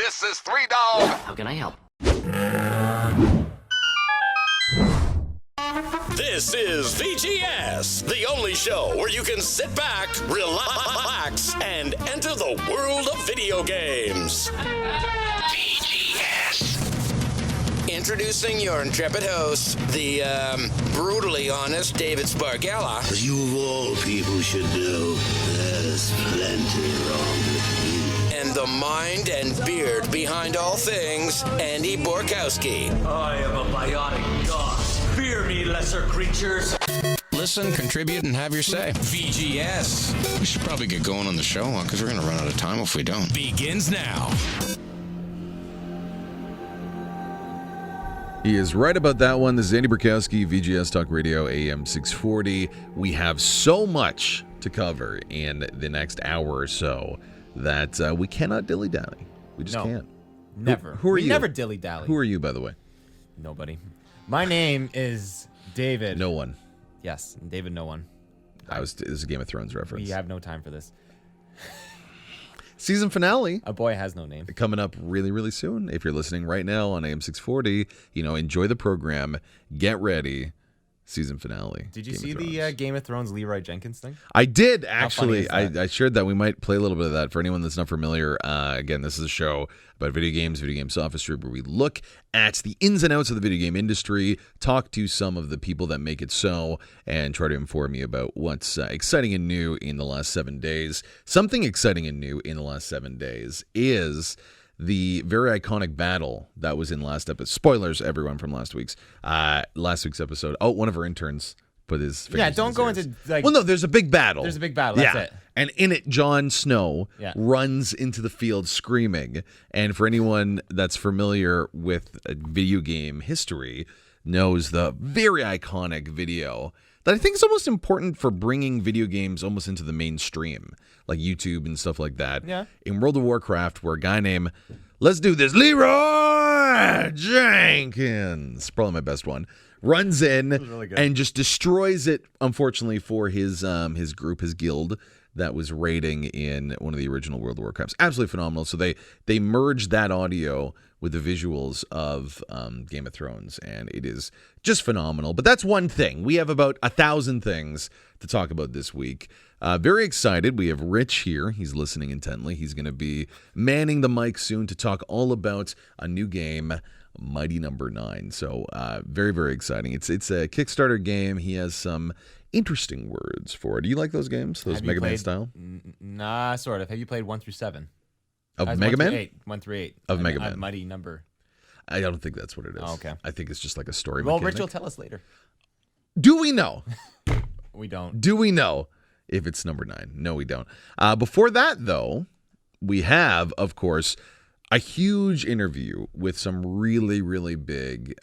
This is Three Dog. How can I help? This is VGS, the only show where you can sit back, relax, and enter the world of video games. VGS. Introducing your intrepid host, the brutally honest David Spargella. As you of all people should know, there's plenty wrong with me. And the mind and beard behind all things, Andy Borkowski. I am a bionic god. Fear me, lesser creatures. Listen, contribute, and have your say. VGS. We should probably get going on the show, because we're going to run out of time if we don't. Begins now. He is right about that one. This is Andy Borkowski, VGS Talk Radio, AM 640. We have so much to cover in the next hour or so that we cannot dilly-dally. We just can't. Never. Who are you? Never dilly-dally. Who are you, by the way? Nobody. My name is David. No one. Yes, David No One. This is a Game of Thrones reference. We have no time for this. Season finale. A boy has no name. Coming up really, really soon. If you're listening right now on AM 640, enjoy the program. Get ready. Season finale. Did you see the Game of Thrones Leroy Jenkins thing? I did, actually. How funny is that? I shared that. We might play a little bit of that for anyone that's not familiar. Again, this is a show about video games, video game sophistry, where we look at the ins and outs of the video game industry, talk to some of the people that make it so, and try to inform you about what's exciting and new in the last 7 days. Something exciting and new in the last 7 days is the very iconic battle that was in last episode. Spoilers, everyone, from last week's episode. Oh, one of our interns put his fingers Yeah, don't in go his ears. into like. Well, no, there's a big battle. There's a big battle. That's it. And in it, Jon Snow runs into the field screaming. And for anyone that's familiar with video game history, knows the very iconic video that I think is almost important for bringing video games almost into the mainstream, like YouTube and stuff like that. Yeah. In World of Warcraft, where a guy named, let's do this, Leroy Jenkins, probably my best one, runs in really and just destroys it, unfortunately, for his group, his guild, that was raiding in one of the original World of Warcrafts. Absolutely phenomenal. So they merged that audio with the visuals of Game of Thrones, and it is just phenomenal. But that's one thing. We have about 1,000 things to talk about this week. Very excited. We have Rich here. He's listening intently. He's going to be manning the mic soon to talk all about a new game, Mighty Number 9. So very, very exciting. It's a Kickstarter game. He has some interesting words for it. Do you like those games? Those Mega Man style? Nah, sort of. Have you played 1 through 7? Of Mega Man? 1 through 8. Of Mega Man. Mighty Number. I don't think that's what it is. Oh, okay. I think it's just like a story Well, mechanic. Rich will tell us later. Do we know? We don't. Do we know if it's number 9? No, we don't. Before that, though, we have, of course, a huge interview with some really, really big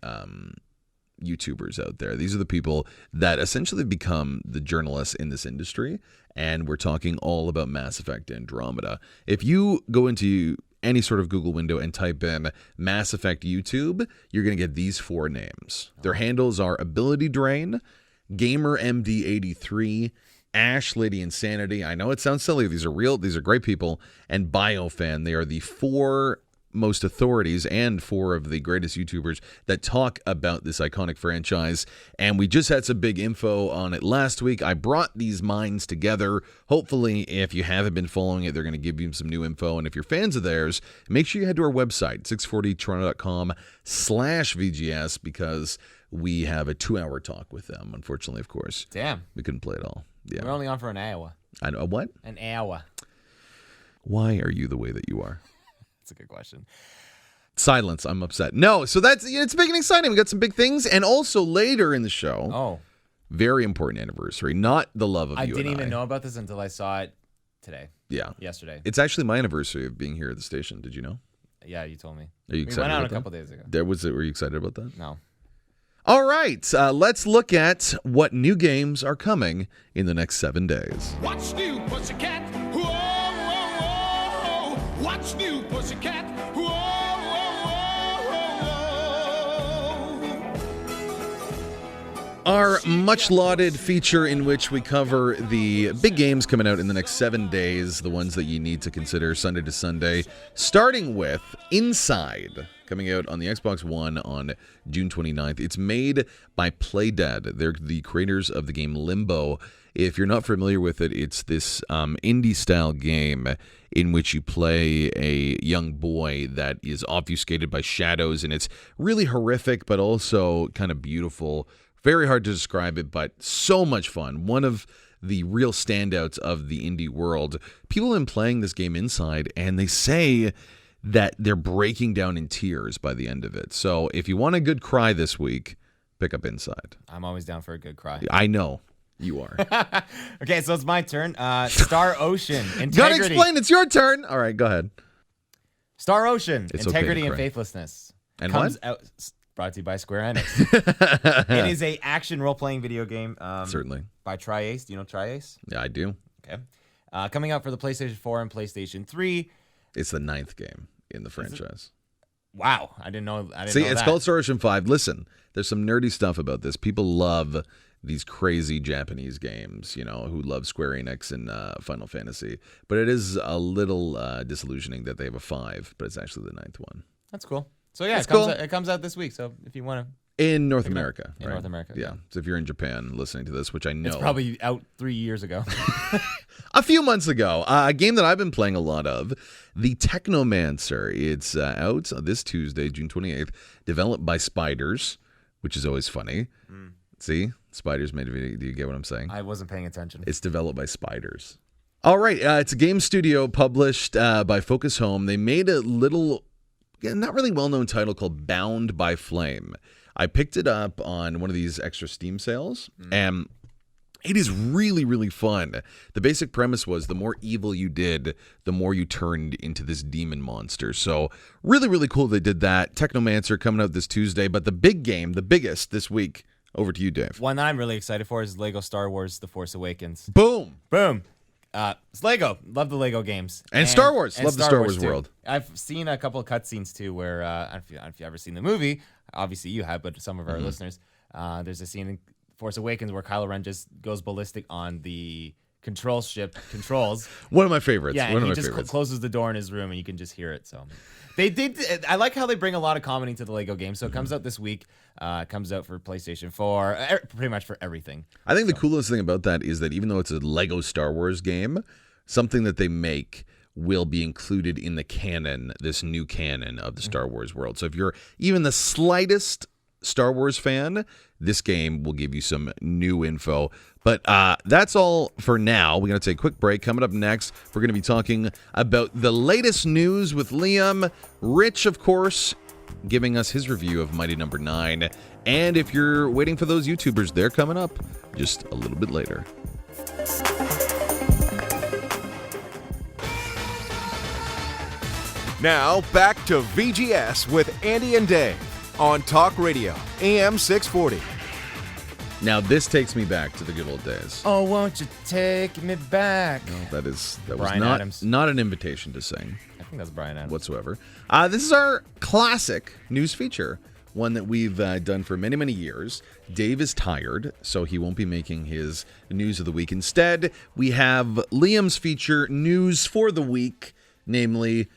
YouTubers out there. These are the people that essentially become the journalists in this industry, and we're talking all about Mass Effect Andromeda. If you go into any sort of Google window and type in Mass Effect YouTube, you're going to get these 4 names. Their handles are Ability Drain, Gamer MD83, Ash Lady Insanity. I know it sounds silly. These are real. These are great people. And Biofan. They are the 4 most authorities and 4 of the greatest YouTubers that talk about this iconic franchise. And we just had some big info on it last week. I brought these minds together. Hopefully, if you haven't been following it, they're going to give you some new info. And if you're fans of theirs, make sure you head to our website, 640toronto.com/VGS, because we have a 2-hour talk with them. Unfortunately, of course. Damn. We couldn't play it all. Yeah. We're only on for an hour. I know. What? An hour. Why are you the way that you are? That's a good question. Silence. I'm upset. No, so it's big and exciting. We got some big things, and also later in the show, very important anniversary. Not the love of you. I didn't even know about this until I saw it today. Yeah, yesterday. It's actually my anniversary of being here at the station. Did you know? Yeah, you told me. Are you excited? We went out about a couple days ago. Were you excited about that? No. All right, let's look at what new games are coming in the next 7 days. What's new, pussycat? Whoa, whoa, whoa. What's new, pussycat? Whoa, whoa, whoa, Our much lauded feature in which we cover the big games coming out in the next 7 days, the ones that you need to consider Sunday to Sunday, starting with Inside, coming out on the Xbox One on June 29th. It's made by Playdead. They're the creators of the game Limbo. If you're not familiar with it, it's this indie-style game in which you play a young boy that is obfuscated by shadows, and it's really horrific, but also kind of beautiful. Very hard to describe it, but so much fun. One of the real standouts of the indie world. People have been playing this game Inside, and they say that they're breaking down in tears by the end of it. So if you want a good cry this week, pick up Inside. I'm always down for a good cry. I know. You are. Okay, so it's my turn. Star Ocean. Integrity. Gotta explain. It's your turn. All right, go ahead. Star Ocean. It's Integrity okay to and cry. Faithlessness. And Comes what? out, brought to you by Square Enix. It is a action role-playing video game. Certainly. By Tri-Ace. Do you know Tri-Ace? Yeah, I do. Okay. Coming out for the PlayStation 4 and PlayStation 3. It's the 9th game in the franchise. Wow. I didn't know See, know it's that. called Star Ocean 5. Listen, there's some nerdy stuff about this. People love these crazy Japanese games, who love Square Enix and Final Fantasy. But it is a little disillusioning that they have a 5, but it's actually the 9th one. That's cool. So yeah, That's cool. it comes out this week. So if you want to, In North America, in right? North America, Yeah. So if you're in Japan listening to this, which I know. it's probably out 3 years ago. A few months ago, a game that I've been playing a lot of, The Technomancer. It's out this Tuesday, June 28th, developed by Spiders, which is always funny. See? Spiders made a video. Do you get what I'm saying? I wasn't paying attention. It's developed by Spiders. All right. It's a game studio published by Focus Home. They made a little, not really well-known title called Bound by Flame. I picked it up on one of these extra Steam sales, and it is really, really fun. The basic premise was the more evil you did, the more you turned into this demon monster. So really, really cool they did that. Technomancer coming out this Tuesday, but the big game, the biggest this week, over to you, Dave. One that I'm really excited for is Lego Star Wars: The Force Awakens. Boom. Boom. It's Lego. Love the Lego games. And Star Wars. Love the Star Wars too. world. I've seen a couple of cutscenes too where, I don't know if you've ever seen the movie. Obviously you have, but some of our listeners, there's a scene in Force Awakens where Kylo Ren just goes ballistic on the control ship controls. One of my favorites. Yeah, One and of he my just favorites. closes the door in his room and you can just hear it. So they did. I like how they bring a lot of comedy to the Lego game. So it comes out this week. It comes out for PlayStation 4, pretty much for everything. I think the coolest thing about that is that even though it's a Lego Star Wars game, something that they make will be included in the canon, this new canon of the Star Wars world. So if you're even the slightest Star Wars fan, this game will give you some new info. But that's all for now. We're going to take a quick break. Coming up next, we're going to be talking about the latest news with Liam. Rich, of course, giving us his review of Mighty Number 9. And if you're waiting for those YouTubers, they're coming up just a little bit later. Now, back to VGS with Andy and Dave on Talk Radio, AM 640. Now, this takes me back to the good old days. Oh, won't you take me back? That was Bryan not, Adams. not an invitation to sing I think that's Bryan Adams. whatsoever. This is our classic news feature, one that we've done for many, many years. Dave is tired, so he won't be making his news of the week. Instead, we have Liam's feature, News for the Week, namely,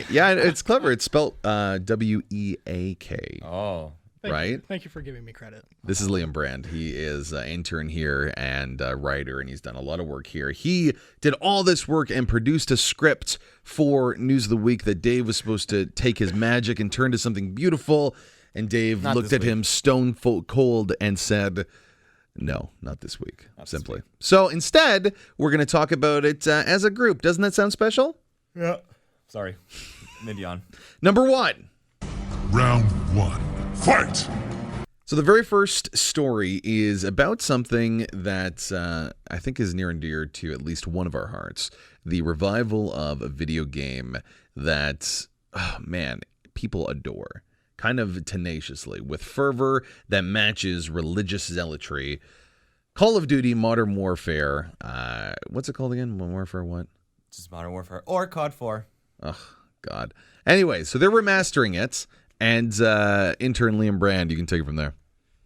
yeah, it's clever. It's spelled W-E-A-K. Oh. Right? Thank you for giving me credit. This is Liam Brand. He is an intern here and a writer, and he's done a lot of work here. He did all this work and produced a script for News of the Week that Dave was supposed to take his magic and turn to something beautiful. And Dave Not looked this at week. him stone cold and said, no, not this week, this simply. week. So instead, we're going to talk about it as a group. Doesn't that sound special? Yeah. Sorry. Mid-yawn. Number 1. Round 1. Fight! So the very first story is about something that I think is near and dear to at least one of our hearts. The revival of a video game that, oh man, people adore. Kind of tenaciously, with fervor that matches religious zealotry. Call of Duty Modern Warfare. What's it called again? Modern Warfare what? Just Modern Warfare or COD 4. Oh, God. Anyway, so they're remastering it. And intern Liam Brand, you can take it from there.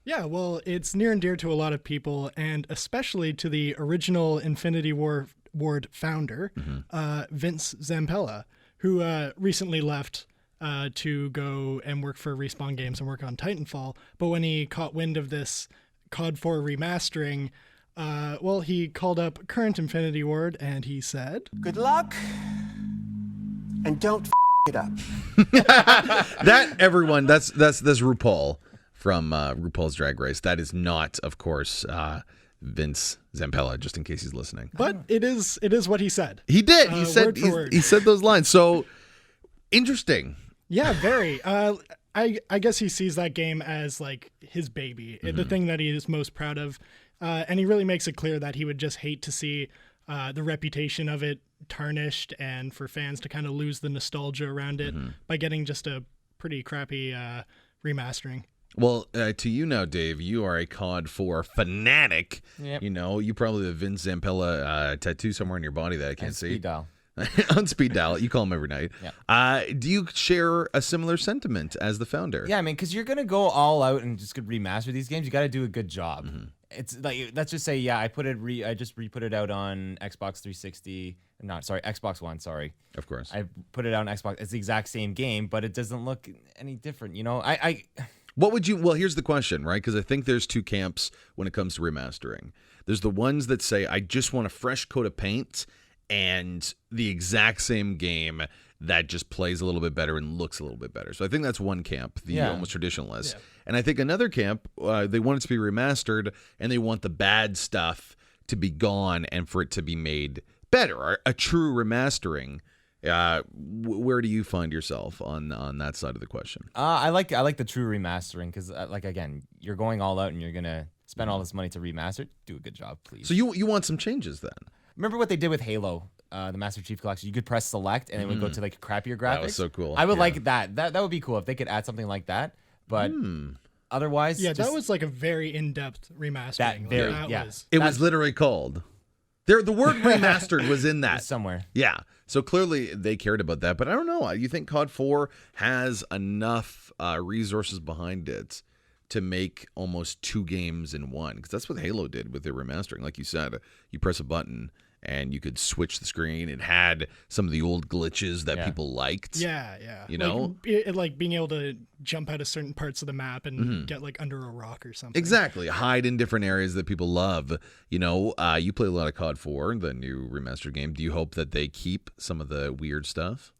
Yeah, well, it's near and dear to a lot of people, and especially to the original Infinity Ward founder, Vince Zampella, who recently left to go and work for Respawn Games and work on Titanfall. But when he caught wind of this COD 4 remastering, well, he called up current Infinity Ward and he said, "Good luck, and don't it up." That everyone, that's RuPaul from RuPaul's Drag Race. That is not, of course, Vince Zampella, just in case he's listening. But it is what he said. He did. He said word for word. he said those lines. So interesting. Yeah, very. I guess he sees that game as like his baby, the thing that he is most proud of, and he really makes it clear that he would just hate to see the reputation of it tarnished and for fans to kind of lose the nostalgia around it by getting just a pretty crappy remastering. Well, to you now, Dave, you are a COD 4 fanatic. Yep. You know, you probably have Vince Zampella tattoo somewhere on your body that I can't see. Speed dial. On speed dial. You call him every night. Yeah. Do you share a similar sentiment as the founder? Yeah, I mean, because you're going to go all out and just remaster these games, you got to do a good job. It's like, let's just say, yeah, I just re-put it out on Xbox 360. Xbox One, sorry. Of course. I put it out on Xbox. It's the exact same game, but it doesn't look any different. You know, What would you... Well, here's the question, right? Because I think there's two camps when it comes to remastering. There's the ones that say, I just want a fresh coat of paint and the exact same game that just plays a little bit better and looks a little bit better. So I think that's one camp, the almost traditionalists. Yeah. And I think another camp, they want it to be remastered and they want the bad stuff to be gone and for it to be made better. A true remastering. Where do you find yourself on that side of the question? I like the true remastering because, like, again, you're going all out and you're gonna spend all this money to remaster it. Do a good job, please. So you want some changes then? Remember what they did with Halo, the Master Chief Collection? You could press select and it would go to like crappier graphics. That was so cool. I would like that. That would be cool if they could add something like that. But otherwise, that was like a very in-depth remastering. It was literally called. The word remastered was in that somewhere. Yeah. So clearly they cared about that. But I don't know. You think COD 4 has enough resources behind it to make almost two games in one? Because that's what Halo did with their remastering. Like you said, you press a button and you could switch the screen. It had some of the old glitches that people liked. Yeah. You know? Like being able to jump out of certain parts of the map and get like under a rock or something. Exactly. Hide in different areas that people love. You know, you play a lot of COD 4, the new remastered game. Do you hope that they keep some of the weird stuff?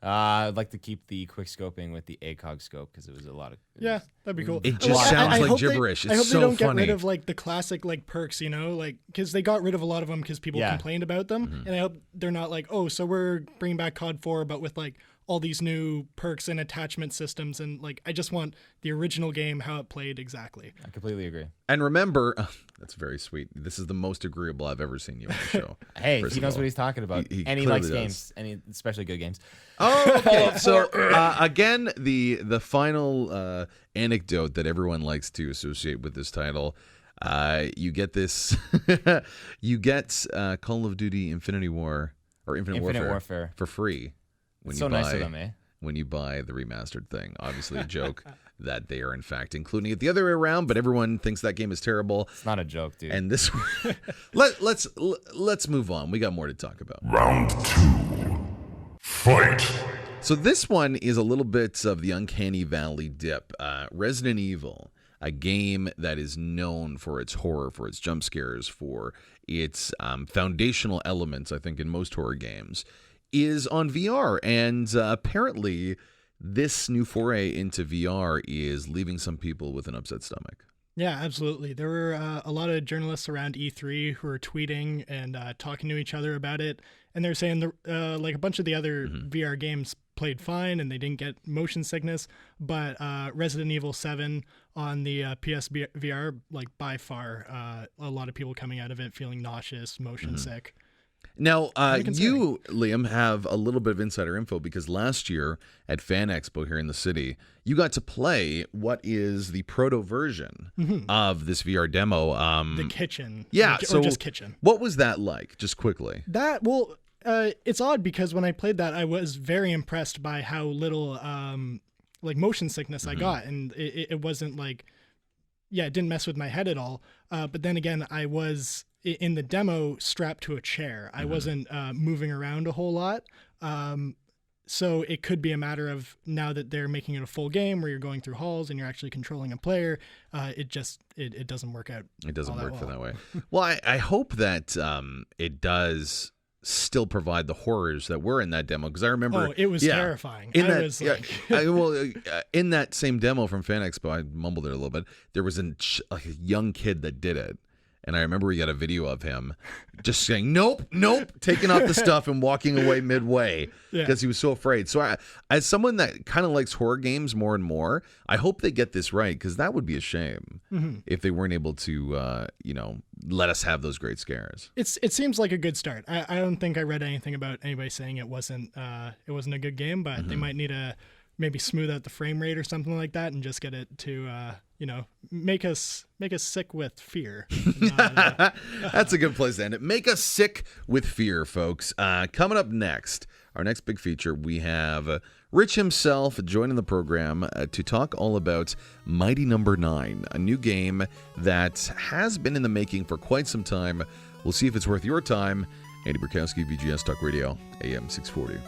I'd like to keep the quick scoping with the ACOG scope because it was a lot of... that'd be cool. It just sounds like gibberish. I hope It's they so don't funny. get rid of like the classic like perks, you know, like because they got rid of a lot of them because people complained about them, and I hope they're not like, oh, so we're bringing back COD 4, but with like all these new perks and attachment systems, and like I just want the original game how it played exactly. I completely agree. And remember, that's very sweet. This is the most agreeable I've ever seen you on the show. Hey, he knows what he's talking about. And he likes games, especially good games. Oh, okay. So again, the final anecdote that everyone likes to associate with this title, you get this, you get Call of Duty Infinite Warfare for free when you buy. Nice of them, eh? When you buy the remastered thing. Obviously a joke that they are in fact including it the other way around, but everyone thinks that game is terrible. It's not a joke, dude. And this let's move on. We got more to talk about. Round 2. Fight. So this one is a little bit of the Uncanny Valley dip. Resident Evil, a game that is known for its horror, for its jump scares, for its foundational elements, I think, in most horror games, is on VR. And apparently this new foray into VR is leaving some people with an upset stomach. Yeah, absolutely. There were a lot of journalists around E3 who were tweeting and talking to each other about it. And they're saying like a bunch of the other VR games played fine and they didn't get motion sickness. But Resident Evil 7 on the PSVR, like by far, a lot of people coming out of it feeling nauseous, motion sick. Now, you, Liam, have a little bit of insider info because last year at Fan Expo here in the city, you got to play what is the proto version of this VR demo. The kitchen. Yeah, or so just kitchen. What was that like, just quickly? It's odd because when I played that, I was very impressed by how little like motion sickness I got. And it wasn't like it didn't mess with my head at all. But then again, I was in the demo strapped to a chair. I wasn't moving around a whole lot. So it could be a matter of now that they're making it a full game where you're going through halls and you're actually controlling a player. It doesn't work out. It doesn't work for that way. Well, I hope that it does still provide the horrors that were in that demo, because I remember it was terrifying. In that same demo from Fan Expo, I mumbled it a little bit. There was a young kid that did it. And I remember we got a video of him just saying, nope, taking off the stuff and walking away midway because he was so afraid. So as someone that kind of likes horror games more and more, I hope they get this right, because that would be a shame if they weren't able to, let us have those great scares. It seems like a good start. I don't think I read anything about anybody saying it wasn't a good game, but they might need to maybe smooth out the frame rate or something like that and just get it to make us sick with fear. That's a good place to end it. Make us sick with fear, folks. Coming up next, our next big feature, we have Rich himself joining the program to talk all about Mighty Number 9, a new game that has been in the making for quite some time. We'll see if it's worth your time. Andy Burkowski, VGS Talk Radio, AM 640.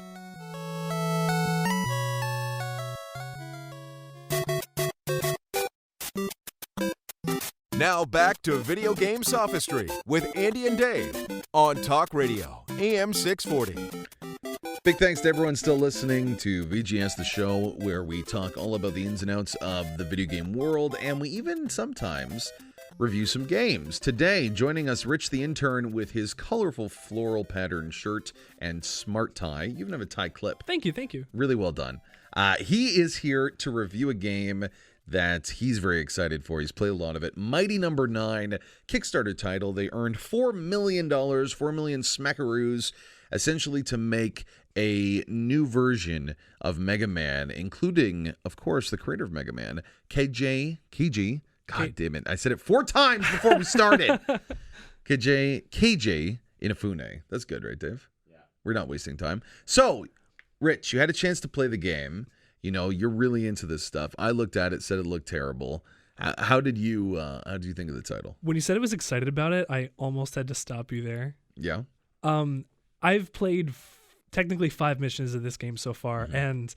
Now back to Video Game Sophistry with Andy and Dave on Talk Radio, AM 640. Big thanks to everyone still listening to VGS, the show where we talk all about the ins and outs of the video game world, and we even sometimes review some games. Today, joining us, Rich the intern with his colorful floral pattern shirt and smart tie. You even have a tie clip. Thank you. Really well done. He is here to review a game that he's very excited for. He's played a lot of it. Mighty Number 9, Kickstarter title. They earned $4 million, 4 million smackaroos, essentially to make a new version of Mega Man, including, of course, the creator of Mega Man, Keiji. God damn it. I said it 4 times before we started. KJ Inafune. That's good, right, Dave? Yeah. We're not wasting time. So, Rich, you had a chance to play the game. You know, you're really into this stuff. I looked at it, said it looked terrible. How did you think of the title? When you said I was excited about it, I almost had to stop you there. Yeah. I've played technically 5 missions of this game so far, and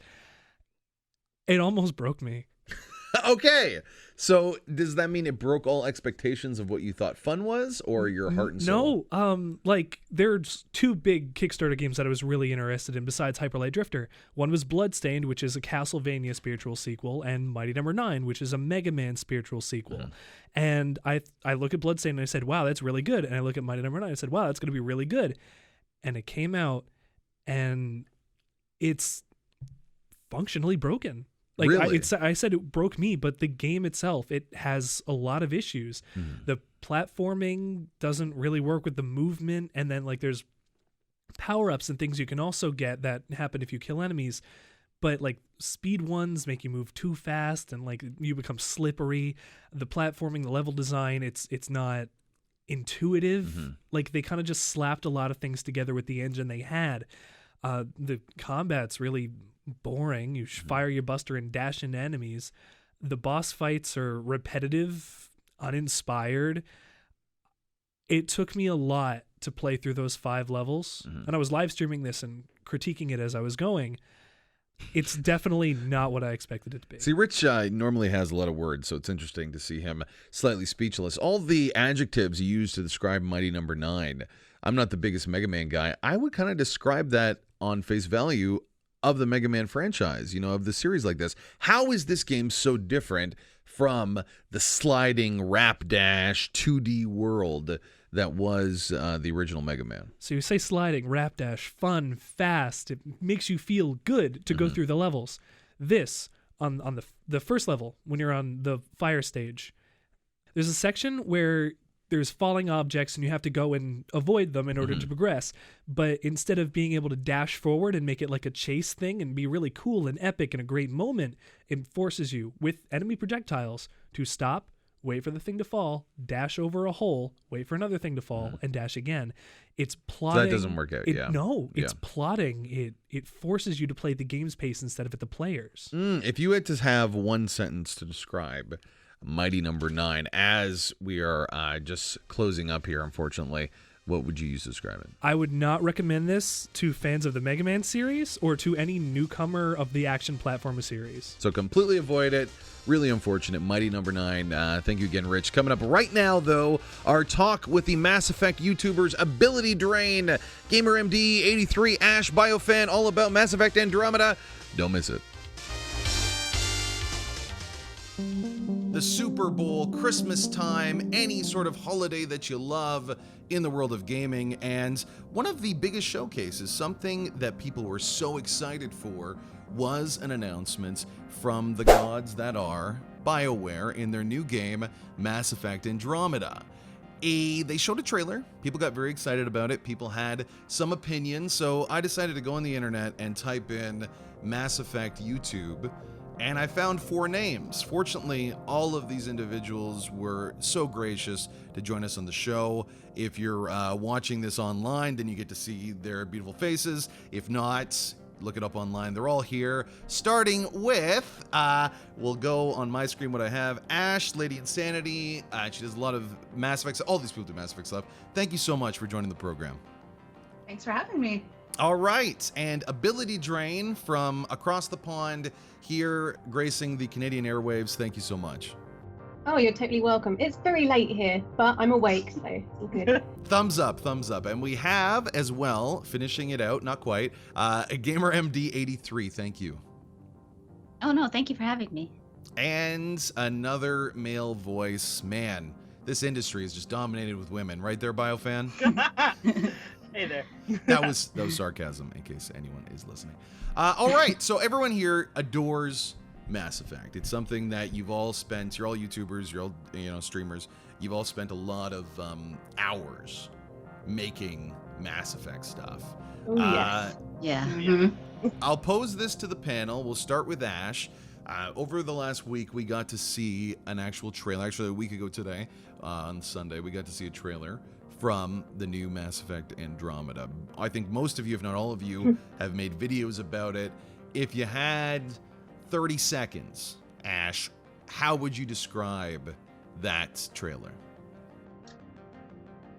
it almost broke me. Okay. So does that mean it broke all expectations of what you thought fun was, or your heart and soul? No. There's 2 big Kickstarter games that I was really interested in besides Hyper Light Drifter. One was Bloodstained, which is a Castlevania spiritual sequel, and Mighty Number 9, which is a Mega Man spiritual sequel. And I look at Bloodstained and I said, wow, that's really good. And I look at Mighty Number 9 and I said, wow, that's going to be really good. And it came out and it's functionally broken. Really? I said it broke me, but the game itself, it has a lot of issues. The platforming doesn't really work with the movement, and then there's power-ups and things you can also get that happen if you kill enemies, but speed ones make you move too fast, and you become slippery. The platforming, the level design, it's not intuitive. They kind of just slapped a lot of things together with the engine they had. The combat's really boring. You fire your buster and dash into enemies. The boss fights are repetitive, uninspired. It took me a lot to play through those 5 levels, and I was live streaming this and critiquing it as I was going. It's definitely not what I expected it to be. See, Rich normally has a lot of words, so it's interesting to see him slightly speechless. All the adjectives he used to describe Mighty Number 9, I'm not the biggest Mega Man guy. I would kind of describe that on face value of the Mega Man franchise, of the series like this. How is this game so different from the sliding rap dash 2D world that was the original Mega Man? So you say sliding, rap dash, fun, fast. It makes you feel good to go through the levels. This, on the first level, when you're on the fire stage, there's a section where there's falling objects and you have to go and avoid them in order to progress. But instead of being able to dash forward and make it like a chase thing and be really cool and epic and a great moment, it forces you with enemy projectiles to stop, wait for the thing to fall, dash over a hole, wait for another thing to fall, and dash again. It's plotting. So that doesn't work out, No, it's plotting. It forces you to play the game's pace instead of at the player's. If you had to have one sentence to describe Mighty Number 9. As we are just closing up here, unfortunately, what would you use to describe it? I would not recommend this to fans of the Mega Man series or to any newcomer of the action platformer series. So completely avoid it. Really unfortunate. Mighty Number 9. Thank you again, Rich. Coming up right now, though, our talk with the Mass Effect YouTubers Ability Drain, GamerMD83, Ash, Biofan, all about Mass Effect Andromeda. Don't miss it. The Super Bowl, Christmas time, any sort of holiday that you love in the world of gaming, and one of the biggest showcases, something that people were so excited for, was an announcement from the gods that are BioWare in their new game, Mass Effect Andromeda. They showed a trailer. People got very excited about it. People had some opinions, so I decided to go on the internet and type in Mass Effect YouTube, and I found 4 names. Fortunately, all of these individuals were so gracious to join us on the show. If you're watching this online, then you get to see their beautiful faces. If not, look it up online. They're all here. Starting with, we'll go on my screen what I have. Ash, Lady Insanity. She does a lot of Mass Effect. All these people do Mass Effect stuff. Thank you so much for joining the program. Thanks for having me. All right, and Ability Drain from across the pond here, gracing the Canadian airwaves. Thank you so much. Oh, you're totally welcome. It's very late here, but I'm awake, so it's all good. Thumbs up, thumbs up. And we have, as well, finishing it out, not quite, GamerMD83. Thank you. Oh, no, thank you for having me. And another male voice. Man, this industry is just dominated with women. Right there, Biofan? Hey there. That was sarcasm, in case anyone is listening. All right, so everyone here adores Mass Effect. It's something that you've all spent. You're all YouTubers. You're all streamers. You've all spent a lot of hours making Mass Effect stuff. Oh, yes. Yeah. Mm-hmm. I'll pose this to the panel. We'll start with Ash. Over the last week, we got to see an actual trailer. Actually, a week ago today, on Sunday, we got to see a trailer from the new Mass Effect Andromeda. I think most of you, if not all of you, have made videos about it. If you had 30 seconds, Ash, how would you describe that trailer?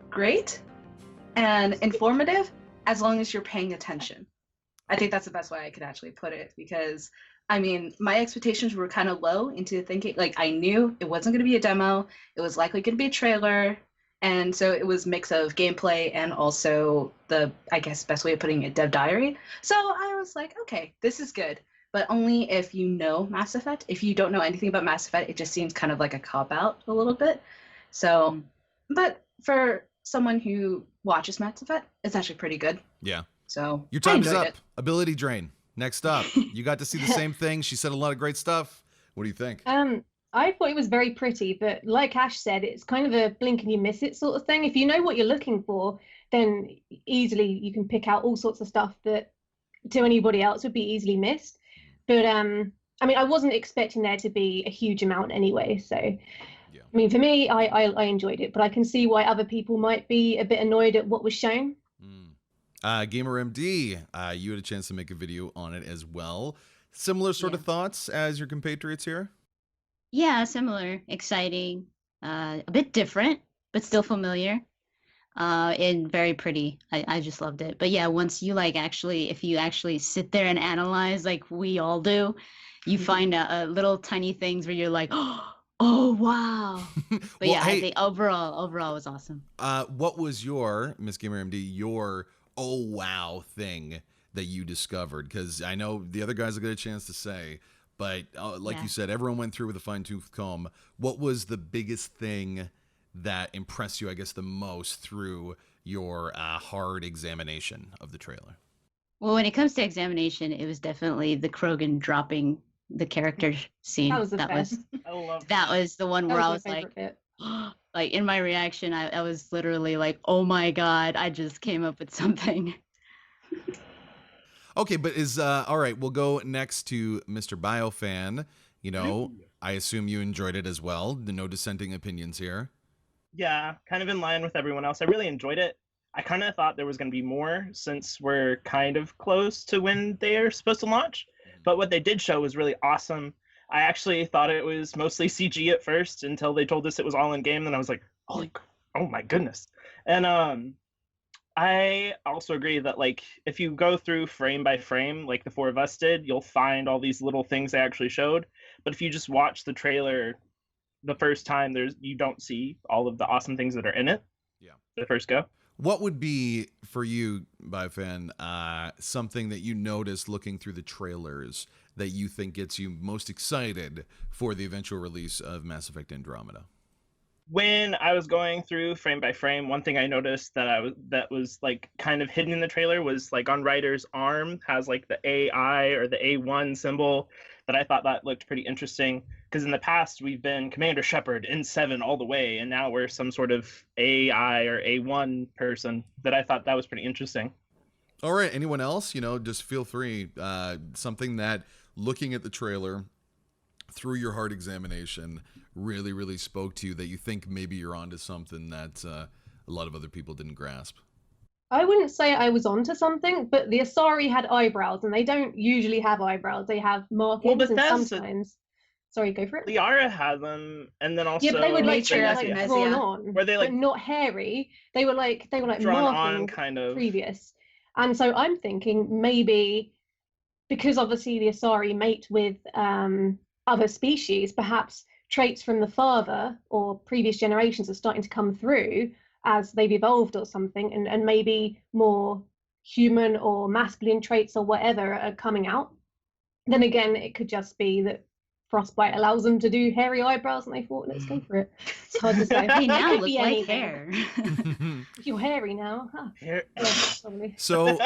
Great and informative, as long as you're paying attention. I think that's the best way I could actually put it, because I mean, my expectations were kind of low into thinking, like, I knew it wasn't going to be a demo. It was likely going to be a trailer. And so it was a mix of gameplay and also the, I guess, best way of putting it, dev diary. So I was like, okay, this is good. But only if you know Mass Effect. If you don't know anything about Mass Effect, it just seems kind of like a cop-out a little bit. So, but for someone who watches Mass Effect, it's actually pretty good. Yeah. So your time's up. Ability Drain. Next up. You got to see the same thing. She said a lot of great stuff. What do you think? I thought it was very pretty, but like Ash said, it's kind of a blink and you miss it sort of thing. If you know what you're looking for, then easily you can pick out all sorts of stuff that to anybody else would be easily missed. But I mean, I wasn't expecting there to be a huge amount anyway. So, yeah. I mean, for me, I enjoyed it, but I can see why other people might be a bit annoyed at what was shown. GamerMD, you had a chance to make a video on it as well. Similar sort of thoughts as your compatriots here? Yeah, similar, exciting, a bit different, but still familiar, and very pretty. I just loved it. But yeah, once you if you actually sit there and analyze like we all do, you find little tiny things where you're like, oh wow. But well, yeah, I think overall was awesome. What was your, Miss GamerMD, your oh wow thing that you discovered? Because I know the other guys will get a chance to say, but like you said, everyone went through with a fine-tooth comb. What was the biggest thing that impressed you, I guess, the most through your hard examination of the trailer? Well, when it comes to examination, it was definitely the Krogan dropping the character scene. That was the best. That was the one where I was like, like in my reaction, I was literally like, oh my God, I just came up with something. Okay, but all right, we'll go next to Mr. Biofan. You know, I assume you enjoyed it as well. No dissenting opinions here. Yeah, kind of in line with everyone else. I really enjoyed it. I kind of thought there was going to be more since we're kind of close to when they are supposed to launch. But what they did show was really awesome. I actually thought it was mostly CG at first until they told us it was all in game. Then I was like, oh my goodness. And I also agree that like if you go through frame by frame, like the four of us did, you'll find all these little things they actually showed. But if you just watch the trailer the first time, you don't see all of the awesome things that are in it. Yeah. The first go. What would be for you, Biofan, something that you noticed looking through the trailers that you think gets you most excited for the eventual release of Mass Effect Andromeda? When I was going through frame by frame, one thing I noticed that was like kind of hidden in the trailer was like on Ryder's arm has like the AI or the A1 symbol that I thought that looked pretty interesting. Because in the past we've been Commander Shepard N7 all the way, and now we're some sort of AI or A1 person. That I thought that was pretty interesting. All right, anyone else? Just feel free. Something that looking at the trailer through your heart examination really, really spoke to you that you think maybe you're onto something that a lot of other people didn't grasp? I wouldn't say I was onto something, but the Asari had eyebrows, and they don't usually have eyebrows. They have markings, and sometimes. Sorry, go for it. Liara had them, and then also yeah, but they were like Venezia. drawn on. Were they like but not hairy? They were like drawn marking on, kind of previous. And so I'm thinking maybe because obviously the Asari mate with other species, perhaps traits from the father or previous generations are starting to come through as they've evolved or something, and maybe more human or masculine traits or whatever are coming out. Then again, it could just be that Frostbite allows them to do hairy eyebrows and they thought, let's go for it. It's hard to say. They now Could look be like anything. hair. You're hairy now. Huh. Hair. So,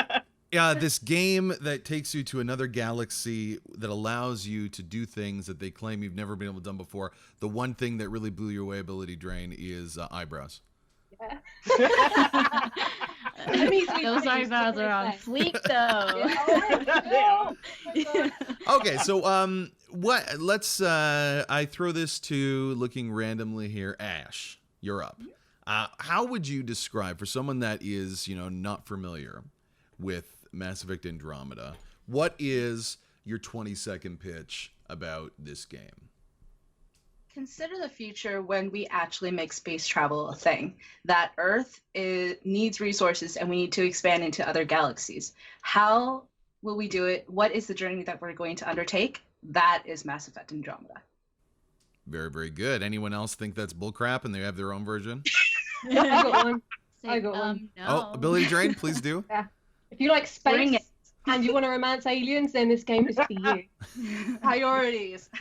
yeah, this game that takes you to another galaxy that allows you to do things that they claim you've never been able to do before. The one thing that really blew your away, Ability Drain, is eyebrows. Yeah. Those eyebrows are on fleek, though. Okay, so what? Let's. I throw this to looking randomly here. Ash, you're up. How would you describe for someone that is, not familiar with Mass Effect Andromeda? What is your 20-second pitch about this game? Consider the future when we actually make space travel a thing. That Earth needs resources and we need to expand into other galaxies. How will we do it? What is the journey that we're going to undertake? That is Mass Effect Andromeda. Very, very good. Anyone else think that's bullcrap and they have their own version? I got one. I got one. No. Oh, Ability Drain, please do. Yeah. If you like space and you want to romance aliens, then this game is for you. Priorities.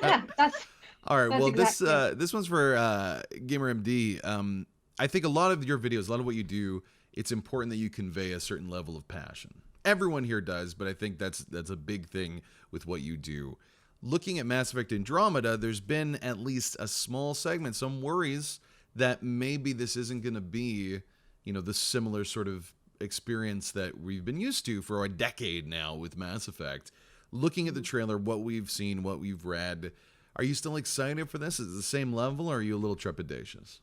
Yeah, that's. All right. That's Well, exactly. this one's for GamerMD. I think a lot of your videos, a lot of what you do, it's important that you convey a certain level of passion. Everyone here does, but I think that's a big thing with what you do. Looking at Mass Effect Andromeda, there's been at least a small segment, some worries that maybe this isn't going to be, the similar sort of experience that we've been used to for a decade now with Mass Effect. Looking at the trailer, what we've seen, what we've read, are you still excited for this? Is it the same level, or are you a little trepidatious?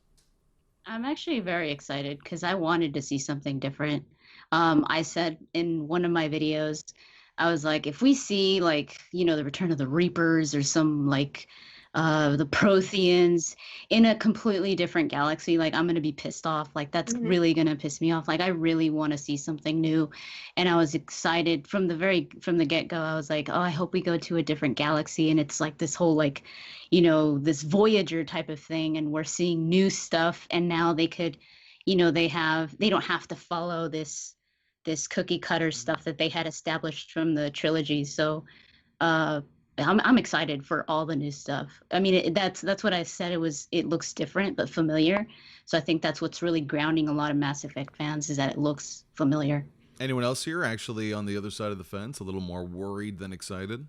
I'm actually very excited because I wanted to see something different. I said in one of my videos, I was like, if we see the Return of the Reapers or some the Protheans in a completely different galaxy, I'm going to be pissed off. That's really going to piss me off. I really want to see something new. And I was excited from the get-go. I was like, oh, I hope we go to a different galaxy. And it's this whole this Voyager type of thing. And we're seeing new stuff. And now they could, they don't have to follow this cookie cutter stuff that they had established from the trilogy. So, I'm excited for all the new stuff. I mean, that's what I said. It looks different but familiar. So I think that's what's really grounding a lot of Mass Effect fans is that it looks familiar. Anyone else here actually on the other side of the fence, a little more worried than excited?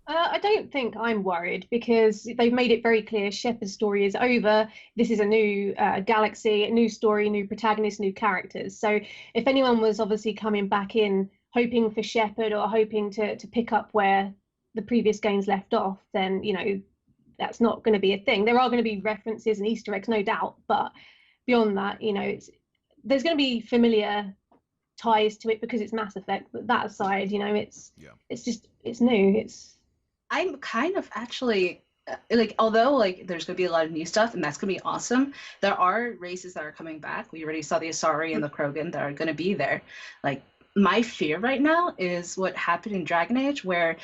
I don't think I'm worried because they've made it very clear Shepard's story is over. This is a new galaxy, a new story, new protagonists, new characters. So if anyone was obviously coming back in hoping for Shepard or hoping to pick up where the previous games left off, then that's not going to be a thing. There are going to be references and Easter eggs, no doubt, but beyond that, there's going to be familiar ties to it because it's Mass Effect. But that aside, it's new. I'm kind of actually like, although like there's gonna be a lot of new stuff and that's gonna be awesome, there are races that are coming back. We already saw the Asari and the Krogan that are gonna be there. Like, my fear right now is what happened in Dragon Age, where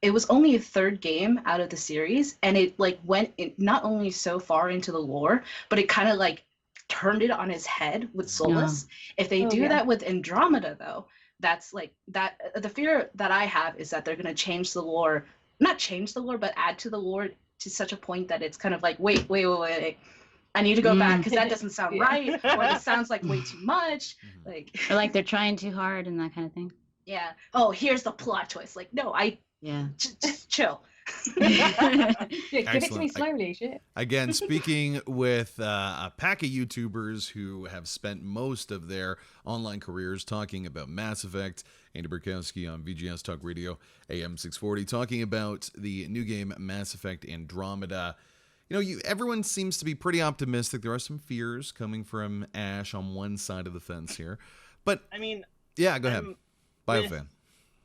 it was only a third game out of the series, and it like went not only so far into the lore, but it kind of like turned it on its head with Solus. If they do that with Andromeda, though, that's like that. The fear that I have is that they're gonna change the lore, not change the lore, but add to the lore to such a point that it's kind of like, wait. I need to go back because that doesn't sound right, or it sounds like way too much. Like, or like they're trying too hard and that kind of thing. Yeah. Oh, here's the plot twist. Like, no, just chill. Give it to me slowly, shit. Again, speaking with a pack of YouTubers who have spent most of their online careers talking about Mass Effect, Andy Burkowski on VGS Talk Radio, AM 640, talking about the new game Mass Effect Andromeda. You know, everyone seems to be pretty optimistic. There are some fears coming from Ash on one side of the fence here. But, I mean... Yeah, go ahead. Biofan.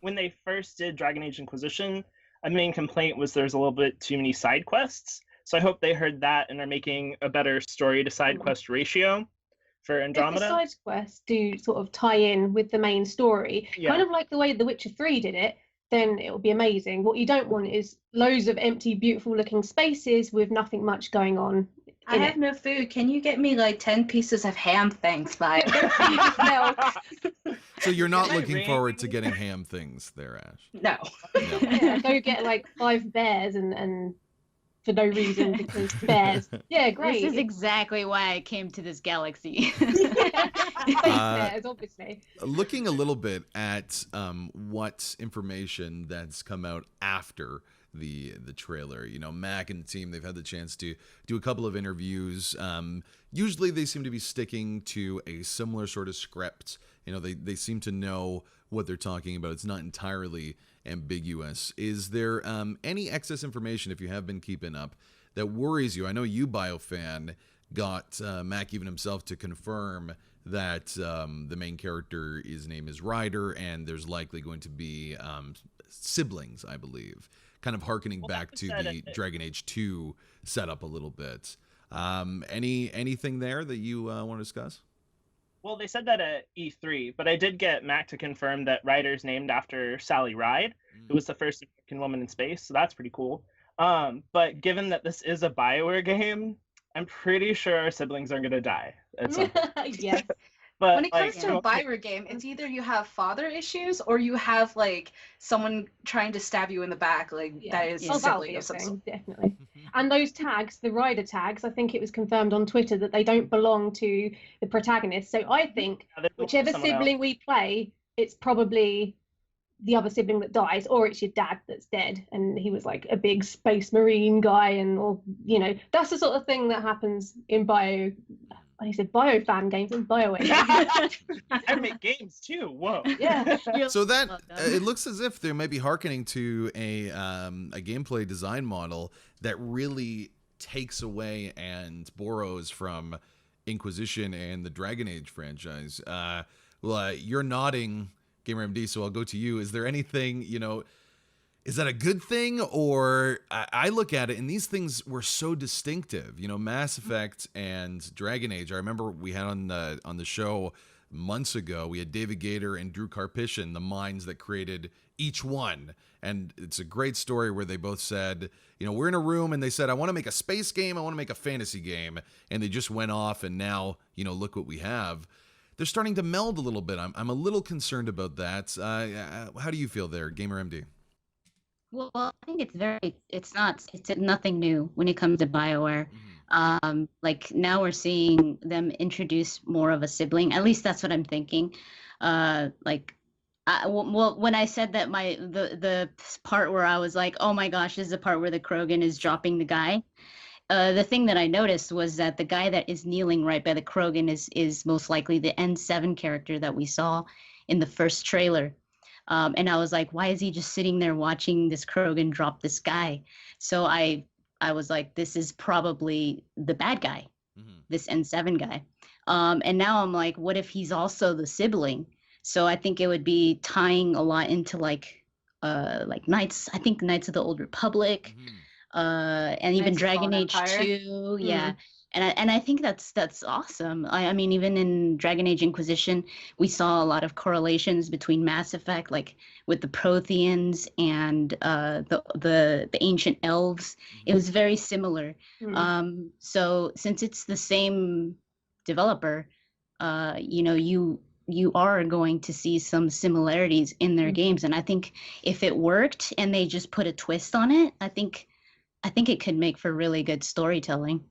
When they first did Dragon Age Inquisition, a main complaint was there's a little bit too many side quests. So I hope they heard that and are making a better story to side quest ratio for Andromeda. If the side quests do sort of tie in with the main story, kind of like the way The Witcher 3 did it, then it'll be amazing. What you don't want is loads of empty, beautiful looking spaces with nothing much going on. I have no food. Can you get me like 10 pieces of ham? Thanks, bye. So you're not looking forward to getting ham things there, Ash? No. Yeah, go get like 5 bears and for no reason because bears. Yeah, great. This is exactly why I came to this galaxy. Bears, obviously. Looking a little bit at what information that's come out after the trailer, you know, Mac and the team, they've had the chance to do a couple of interviews. Usually they seem to be sticking to a similar sort of script. You know, they seem to know what they're talking about. It's not entirely ambiguous. Is there any excess information, if you have been keeping up, that worries you? I know you, Biofan, got Mac even himself to confirm that the main character, his name is Ryder, and there's likely going to be siblings, I believe, kind of hearkening back to the Dragon Age 2 setup a little bit. Anything there that you want to discuss? Well, they said that at E3, but I did get Mac to confirm that Ryder's named after Sally Ride, who was the first American woman in space, so that's pretty cool. But given that this is a BioWare game, I'm pretty sure our siblings are going to die at some point. Yes. But when it comes to a Bioware game, it's either you have father issues or you have like someone trying to stab you in the back, like that is that'll sibling be a of some thing, sort. definitely. And those tags, the rider tags, I think it was confirmed on Twitter that they don't belong to the protagonist. So I think whichever sibling we play, it's probably the other sibling that dies, or it's your dad that's dead, and he was like a big space marine guy, and or you know, that's the sort of thing that happens in I said Biofan games and BioWare games. I make games too. Whoa. Yeah. So that it looks as if they might be hearkening to a gameplay design model that really takes away and borrows from Inquisition and the Dragon Age franchise. You're nodding, GamerMD, so I'll go to you. Is there anything, you know, is that a good thing? Or I look at it and these things were so distinctive, you know, Mass Effect and Dragon Age. I remember we had on the show months ago, we had David Gator and Drew Karpyshyn, the minds that created each one. And it's a great story where they both said, you know, we're in a room and they said, I want to make a space game, I want to make a fantasy game. And they just went off and now, you know, look what we have. They're starting to meld a little bit. I'm a little concerned about that. How do you feel there, GamerMD? Well, I think it's nothing new when it comes to BioWare. Like now we're seeing them introduce more of a sibling. At least that's what I'm thinking. Well, when I said that the part where I was like, oh my gosh, this is the part where the Krogan is dropping the guy. The thing that I noticed was that the guy that is kneeling right by the Krogan is most likely the N7 character that we saw in the first trailer. And I was like, why is he just sitting there watching this Krogan drop this guy? So I was like, this is probably the bad guy, this N7 guy. And now I'm like, what if he's also the sibling? So I think it would be tying a lot into like like Knights. I think Knights of the Old Republic, and even Knights of Dragon Fallen Age Empire. 2. Yeah. And I think that's awesome. I mean, even in Dragon Age Inquisition, we saw a lot of correlations between Mass Effect, like with the Protheans and the ancient elves. It was very similar. So since it's the same developer, you are going to see some similarities in their games. And I think if it worked and they just put a twist on it, I think it could make for really good storytelling.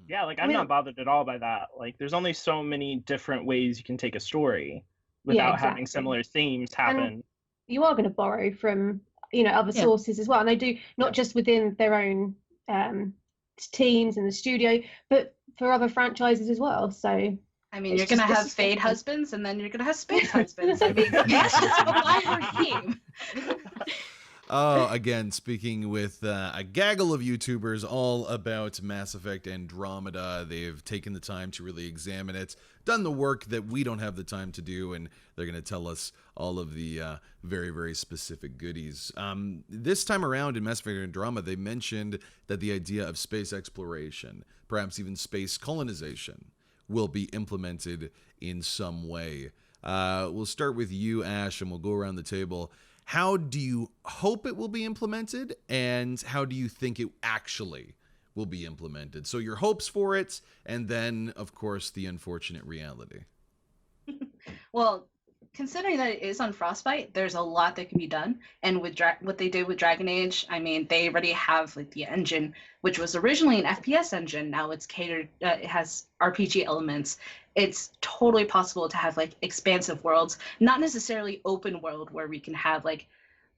Yeah, like I'm not bothered at all by that. Like there's only so many different ways you can take a story without having similar themes happen. And you are going to borrow from, other sources as well. And they do not just within their own teams in the studio, but for other franchises as well. So I mean, you're going to have Fade husbands, and then you're going to have Space husbands. I mean, that's just a wide theme. Oh, again, speaking with a gaggle of YouTubers all about Mass Effect Andromeda. They've taken the time to really examine it, done the work that we don't have the time to do, and they're going to tell us all of the very, very specific goodies. This time around in Mass Effect Andromeda, they mentioned that the idea of space exploration, perhaps even space colonization, will be implemented in some way. We'll start with you, Ash, and we'll go around the table. How do you hope it will be implemented, and how do you think it actually will be implemented? So your hopes for it, and then, of course, the unfortunate reality. Well, considering that it is on Frostbite, there's a lot that can be done. And with what they did with Dragon Age, I mean, they already have like the engine, which was originally an FPS engine. Now it's catered, it has RPG elements. It's totally possible to have like expansive worlds, not necessarily open world where we can have like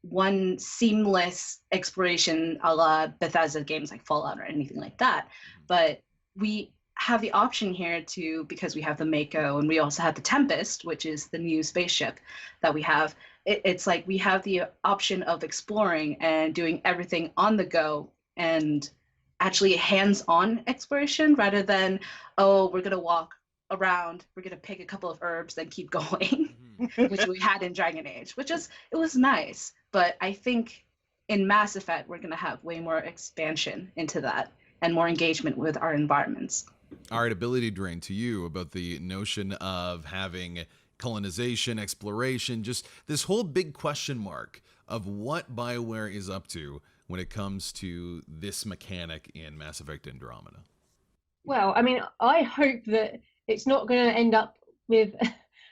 one seamless exploration a la Bethesda games like Fallout or anything like that. But we have the option here to, because we have the Mako and we also have the Tempest, which is the new spaceship that we have. It's like we have the option of exploring and doing everything on the go and actually hands-on exploration rather than, oh, we're going to walk around, we're going to pick a couple of herbs, then keep going, which we had in Dragon Age, it was nice. But I think in Mass Effect, we're going to have way more expansion into that and more engagement with our environments. All right, Ability Drain, to you about the notion of having colonization, exploration, just this whole big question mark of what BioWare is up to when it comes to this mechanic in Mass Effect Andromeda. Well, I mean, I hope that it's not going to end up with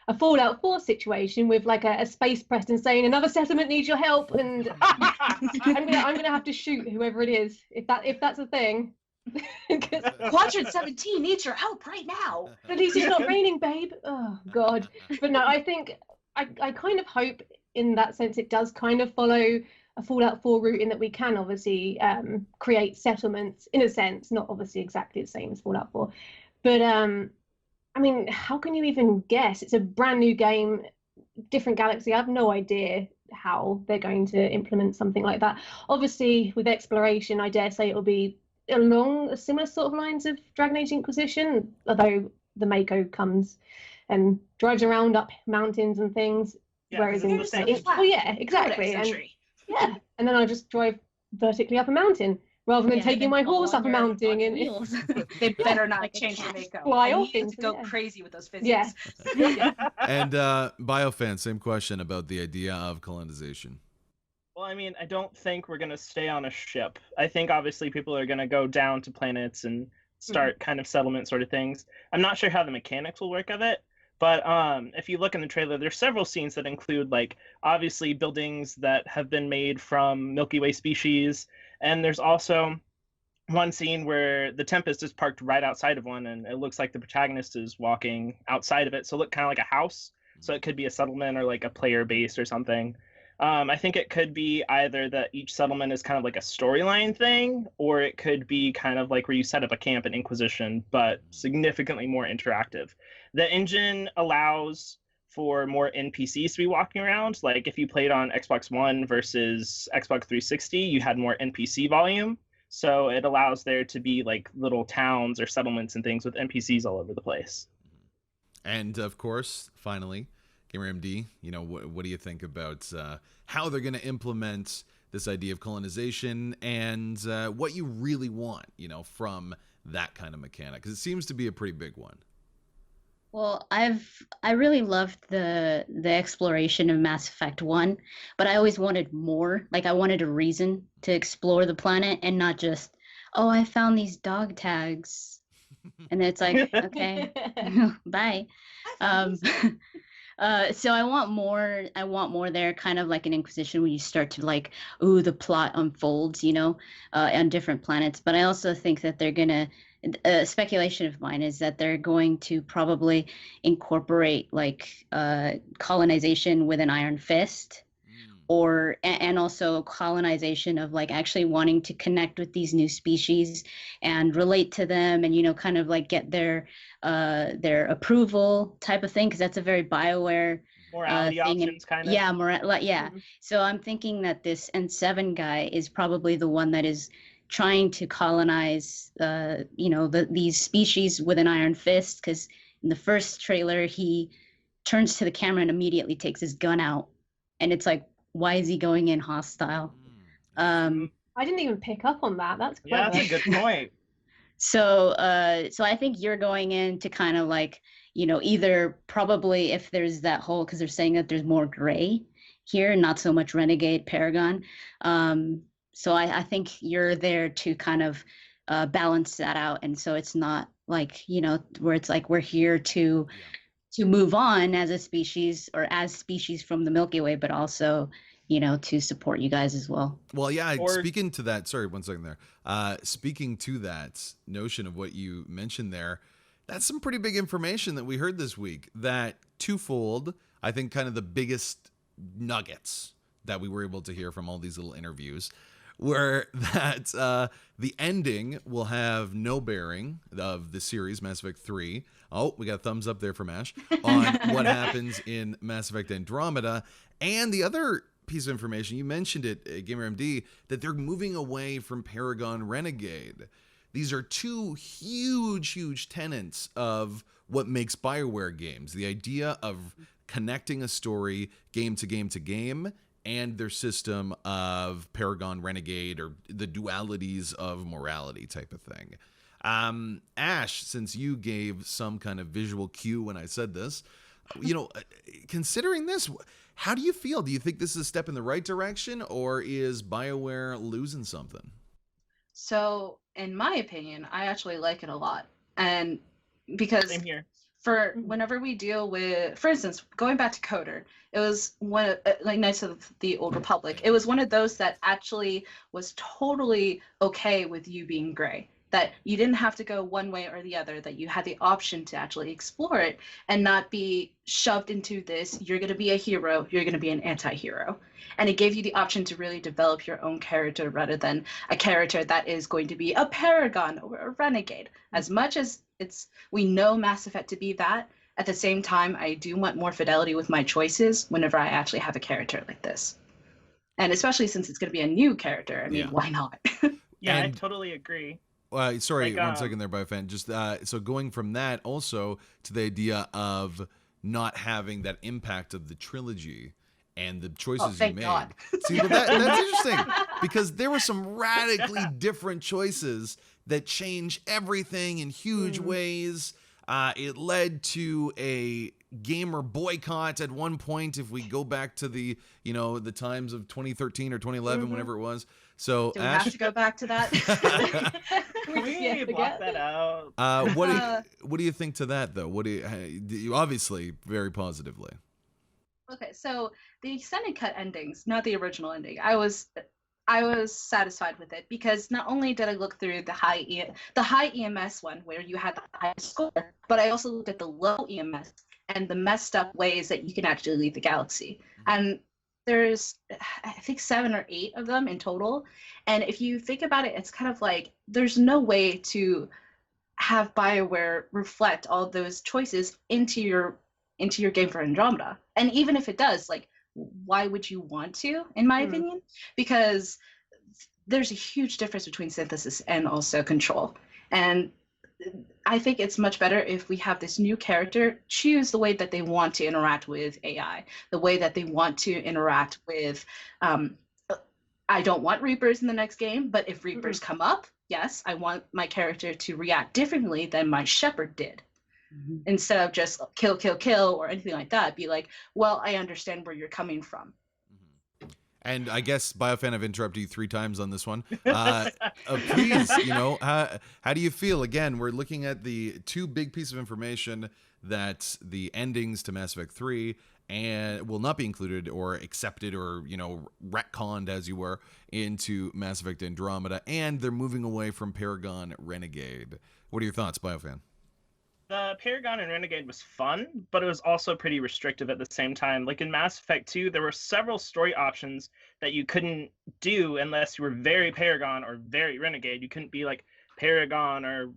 a Fallout 4 situation with like a space Preston saying another settlement needs your help, and I'm gonna have to shoot whoever it is if that's a thing. Quadrant 17 needs your help right now. At least it's not raining, babe. Oh God. But no, I think I kind of hope in that sense it does kind of follow a Fallout 4 route in that we can obviously create settlements in a sense, not obviously exactly the same as Fallout 4, but I mean, how can you even guess? It's a brand new game, different galaxy. I have no idea how they're going to implement something like that. Obviously, with exploration, I dare say it'll be along a similar sort of lines of Dragon Age Inquisition, although the Mako comes and drives around up mountains and things. Yeah, whereas in well, yeah, exactly. And then I just drive vertically up a mountain rather than taking my horse up a mountain and they better not change the Mako. Fly off to go crazy with those physics. Yeah. And Biofan, same question about the idea of colonization. Well, I mean, I don't think we're going to stay on a ship. I think obviously people are going to go down to planets and start kind of settlement sort of things. I'm not sure how the mechanics will work of it, but if you look in the trailer, there's several scenes that include like obviously buildings that have been made from Milky Way species. And there's also one scene where the Tempest is parked right outside of one, and it looks like the protagonist is walking outside of it. So it looked kind of like a house. So it could be a settlement or like a player base or something. I think it could be either that each settlement is kind of like a storyline thing, or it could be kind of like where you set up a camp in Inquisition, but significantly more interactive. The engine allows for more NPCs to be walking around. Like if you played on Xbox One versus Xbox 360, you had more NPC volume. So it allows there to be like little towns or settlements and things with NPCs all over the place. And of course, finally, Gamer MD, you know, what do you think about how they're going to implement this idea of colonization and what you really want, you know, from that kind of mechanic? Because it seems to be a pretty big one. Well, I really loved the exploration of Mass Effect 1, but I always wanted more. Like I wanted a reason to explore the planet and not just, oh, I found these dog tags. And it's like, okay, bye. So I want more. I want more there, kind of like an Inquisition, where you start to like, ooh, the plot unfolds, you know, on different planets. But I also think that they're gonna. Speculation of mine is that they're going to probably incorporate like colonization with an iron fist, or and also colonization of like actually wanting to connect with these new species and relate to them, and you know, kind of like get their approval type of thing, because that's a very BioWare morality thing. options kind of. Yeah, yeah. So I'm thinking that this N7 guy is probably the one that is trying to colonize, you know, these species with an iron fist, because in the first trailer he turns to the camera and immediately takes his gun out, and it's like, why is he going in hostile? I didn't even pick up on that. That's clever. Yeah, that's a good point. So I think you're going in to kind of like, you know, either probably if there's that whole, because they're saying that there's more gray here, not so much renegade Paragon. So I think you're there to kind of balance that out, and so it's not like, you know, where it's like we're here to move on as a species, or as species from the Milky Way, but also, you know, to support you guys as well. Well, yeah, speaking to that, sorry, 1 second there. Speaking to that notion of what you mentioned there, that's some pretty big information that we heard this week. That twofold, I think, kind of the biggest nuggets that we were able to hear from all these little interviews were that the ending will have no bearing of the series Mass Effect 3. Oh, we got a thumbs up there from Ash on what happens in Mass Effect Andromeda. And the other piece of information, you mentioned it, Gamer MD, that they're moving away from Paragon Renegade. These are two huge tenets of what makes BioWare games. The idea of connecting a story game to game to game, and their system of Paragon Renegade, or the dualities of morality type of thing. Ash, since you gave some kind of visual cue when I said this, you know, considering this, how do you feel? Do you think this is a step in the right direction, or is BioWare losing something? So, in my opinion, I actually like it a lot. And because Same here. For whenever we deal with, for instance, going back to Coder, it was one of, like Knights of the Old Republic. It was one of those that actually was totally okay with you being gray. That you didn't have to go one way or the other, that you had the option to actually explore it and not be shoved into this, you're going to be a hero, you're going to be an anti-hero. And it gave you the option to really develop your own character rather than a character that is going to be a paragon or a renegade. As much as we know Mass Effect to be that, at the same time, I do want more fidelity with my choices whenever I actually have a character like this. And especially since it's going to be a new character, I mean, why not? Yeah, I totally agree. Sorry, Like, 1 second there, BioFan. Just so going from that also to the idea of not having that impact of the trilogy and the choices you made. God. See, well, that's interesting, because there were some radically different choices that change everything in huge ways. It led to a gamer boycott at one point, if we go back to the, you know, the times of 2013 or 2011, whenever it was. So Do we Ash, have to go back to that? We block that out. what do you think to that, though? What do you obviously very positively? Okay, so the extended cut endings, not the original ending, I was satisfied with it, because not only did I look through the high EMS one where you had the high score, but I also looked at the low EMS and the messed up ways that you can actually leave the galaxy. And there's, I think, 7 or 8 of them in total. And if you think about it, it's kind of like there's no way to have BioWare reflect all those choices into your game for Andromeda. And even if it does, like, why would you want to, in my opinion? Because there's a huge difference between synthesis and also control. And I think it's much better if we have this new character choose the way that they want to interact with AI, the way that they want to interact with. I don't want Reapers in the next game, but if Reapers come up, yes, I want my character to react differently than my Shepherd did. Instead of just kill, kill, kill, or anything like that, be like, well, I understand where you're coming from. And I guess, Biofan, I've interrupted you 3 times on this one. Please, how do you feel? Again, we're looking at the 2 big pieces of information that the endings to Mass Effect 3 and will not be included or accepted or, retconned, as you were, into Mass Effect Andromeda, and they're moving away from Paragon Renegade. What are your thoughts, Biofan? The Paragon and Renegade was fun, but it was also pretty restrictive at the same time. Like in Mass Effect 2, there were several story options that you couldn't do unless you were very Paragon or very Renegade. You couldn't be like Paragon or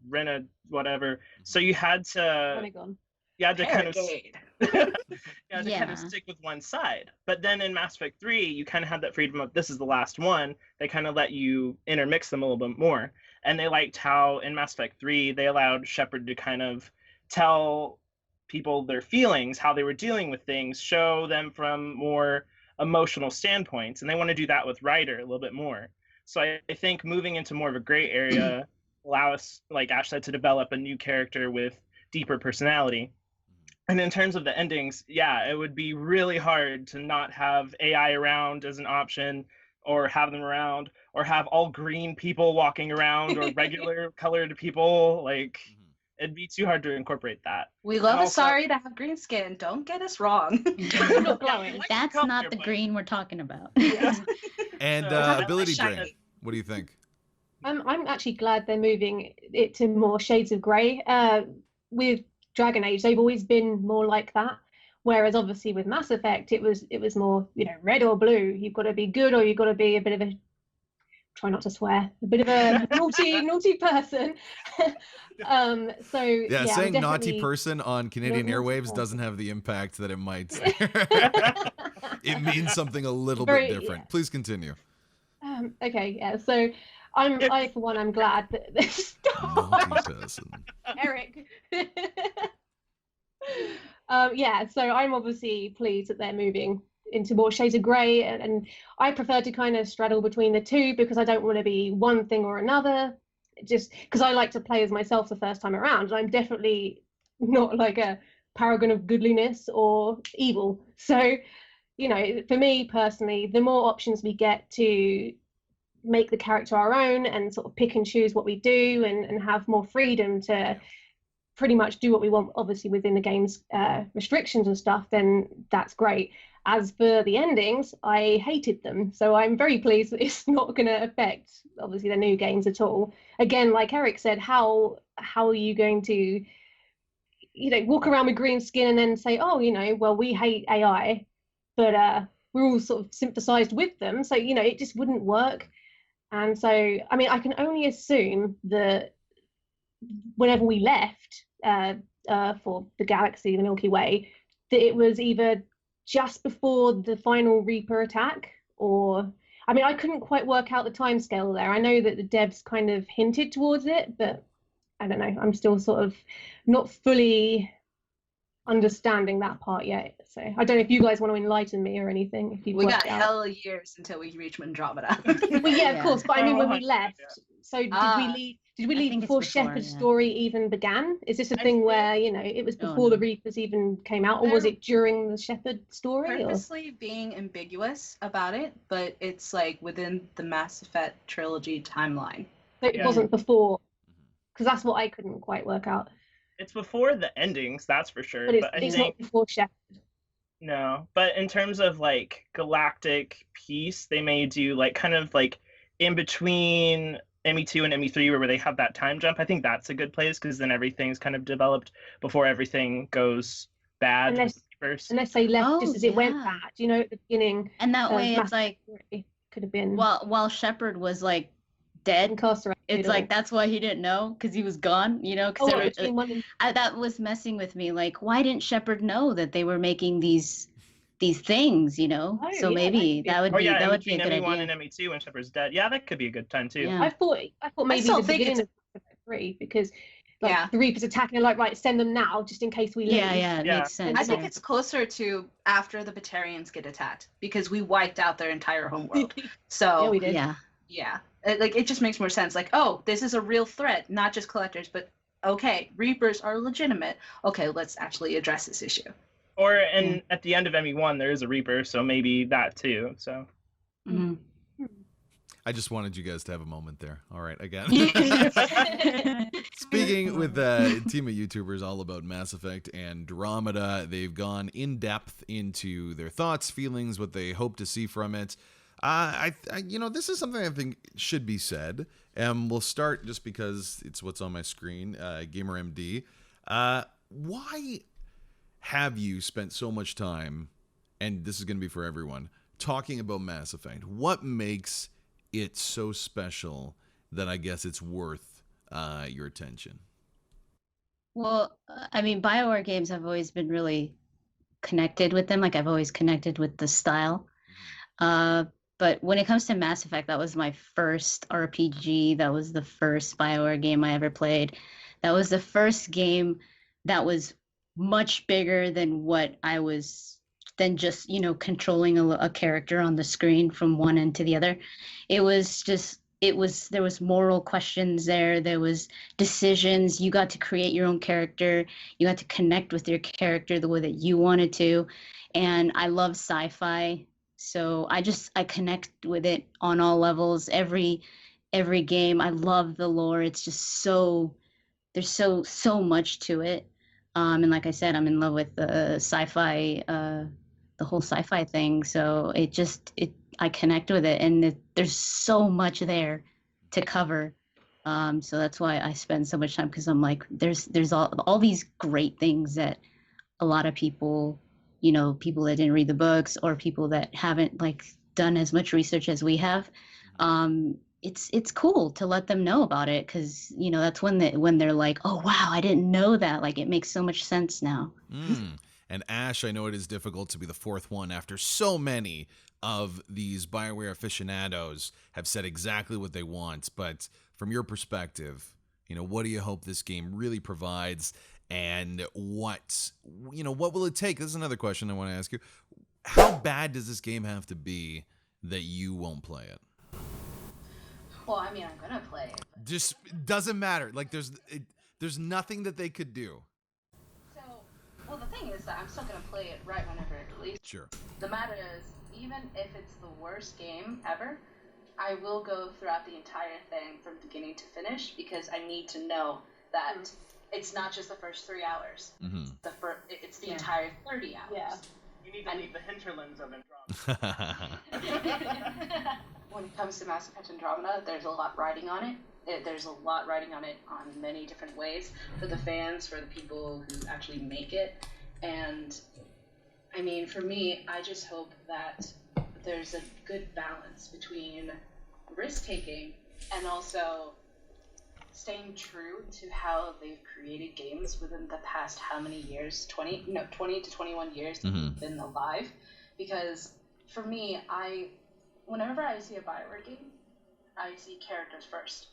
whatever. So you had to... Renegon. You had to kind of Yeah. stick with one side. But then in Mass Effect 3, you kind of had that freedom of this is the last one. They kind of let you intermix them a little bit more. And they liked how in Mass Effect 3, they allowed Shepard to kind of tell people their feelings, how they were dealing with things, show them from more emotional standpoints. And they want to do that with Ryder a little bit more. So I think moving into more of a gray area allow us, like Ash said, to develop a new character with deeper personality. And in terms of the endings, yeah, it would be really hard to not have AI around as an option, or have them around, or have all green people walking around, or regular colored people. Like, it'd be too hard to incorporate that. We love And also- Asari to have green skin. Don't get us wrong. That's not the green we're talking about. And ability drain. What do you think? I'm actually glad they're moving it to more shades of grey. With Dragon Age, they've always been more like that. Whereas obviously with Mass Effect, it was more, red or blue. You've got to be good, or you've got to be a bit of a, try not to swear, a bit of a naughty person. Yeah, saying naughty definitely- person on Canadian Naughty airwaves person. doesn't have the impact that it might. It means something a little Very- bit different. Please continue. Okay, yeah. So I for one, I'm glad that Naughty person. Eric. Yeah, so I'm obviously pleased that they're moving into more shades of grey, and I prefer to kind of straddle between the two because I don't want to be one thing or another, just because I like to play as myself the first time around, and I'm definitely not like a paragon of goodliness or evil. So, for me personally, the more options we get to make the character our own and sort of pick and choose what we do and have more freedom to pretty much do what we want, obviously within the game's restrictions and stuff, then that's great. As for the endings, I hated them, so I'm very pleased that it's not going to affect obviously the new games at all. Again, like Eric said, how are you going to walk around with green skin and then say, oh, well, we hate AI, but we're all sort of sympathized with them, so it just wouldn't work. And so I mean, I can only assume that whenever we left for the galaxy, the Milky Way, that it was either just before the final Reaper attack, or I mean, I couldn't quite work out the timescale there. I know that the devs kind of hinted towards it, but I don't know. I'm still sort of not fully understanding that part yet. So I don't know if you guys want to enlighten me or anything. If you We got hell years until we reach Andromeda. Well, yeah, of course. But I mean, when we left, so did Ah. we leave? Did we leave think it's before before, Shepard's yeah. story even began? Is this a thing where it was before the Reapers even came out, or was it during the Shepard story? Or? Purposely being ambiguous about it, but it's like within the Mass Effect trilogy timeline. So it wasn't before, because that's what I couldn't quite work out. It's before the endings, that's for sure. But I it's think not before Shepard. no. But in terms of like galactic peace, they may do like kind of like in between ME2 and ME3 where they have that time jump. I think that's a good place because then everything's kind of developed before everything goes bad. Unless they left Oh, just as it went yeah. bad, at the beginning. And that of way, Mass it's like Effect could have been while Shepard was like dead, incarcerated. it's like that's why he didn't know because he was gone. Because between one and that was messing with me. Like, why didn't Shepard know that they were making these things? So yeah, maybe that would be yeah, that would be a between good ME1 idea. and ME2 when Shepard's dead. Yeah, that could be a good time too. Yeah. I thought maybe still the think beginning it's- of Mass Effect 3, because like the Reapers attacking, like, right, send them now just in case we lose. It makes sense. I think it's closer to after the Batarians get attacked because we wiped out their entire homeworld. So we did. Yeah. Like, it just makes more sense. Like, oh, this is a real threat, not just collectors, but okay, Reapers are legitimate. Okay, let's actually address this issue. Or at the end of ME1, there is a Reaper, so maybe that too. So. Mm-hmm. I just wanted you guys to have a moment there. All right, again. Speaking with a team of YouTubers all about Mass Effect Andromeda, they've gone in depth into their thoughts, feelings, what they hope to see from it. This is something I think should be said. We'll start just because it's what's on my screen. GamerMD. Why have you spent so much time, and this is going to be for everyone, talking about Mass Effect? What makes it so special that I guess it's worth your attention? Well, I mean, BioWare games, I've always been really connected with them. Like, I've always connected with the style. But when it comes to Mass Effect, that was my first RPG. That was the first BioWare game I ever played. That was the first game that was much bigger than what I was, than just, controlling a character on the screen from one end to the other. It was just, there was moral questions there. There was decisions. You got to create your own character. You got to connect with your character the way that you wanted to. And I love sci-fi. So I connect with it on all levels. Every game, I love the lore. It's just there's so much to it. And like I said, I'm in love with the sci-fi, the whole sci-fi thing. So I connect with it, and there's so much there to cover. So that's why I spend so much time, because I'm like, there's all these great things that a lot of people, people that didn't read the books or people that haven't like done as much research as we have. It's cool to let them know about it, because that's when they're like, oh wow, I didn't know that. Like, it makes so much sense now. And Ash, I know it is difficult to be the fourth one after so many of these BioWare aficionados have said exactly what they want. But from your perspective, what do you hope this game really provides? And what will it take? This is another question I want to ask you. How bad does this game have to be that you won't play it? Well, I mean, I'm gonna play it. Just doesn't matter. Like, there's nothing that they could do. So, well, the thing is that I'm still gonna play it right whenever it releases. Sure. The matter is, even if it's the worst game ever, I will go throughout the entire thing from beginning to finish, because I need to know that it's not just the first 3 hours. Mm-hmm. It's the entire 30 hours. Yeah. You need to leave the hinterlands of Andromeda. When it comes to Mass Effect Andromeda, there's a lot riding on it. There's a lot riding on it on many different ways, for the fans, for the people who actually make it. And I mean, for me, I just hope that there's a good balance between risk-taking and also staying true to how they've created games within the past how many years? 20 to 21 years that they've been alive. Because for me, whenever I see a BioWare game, I see characters first,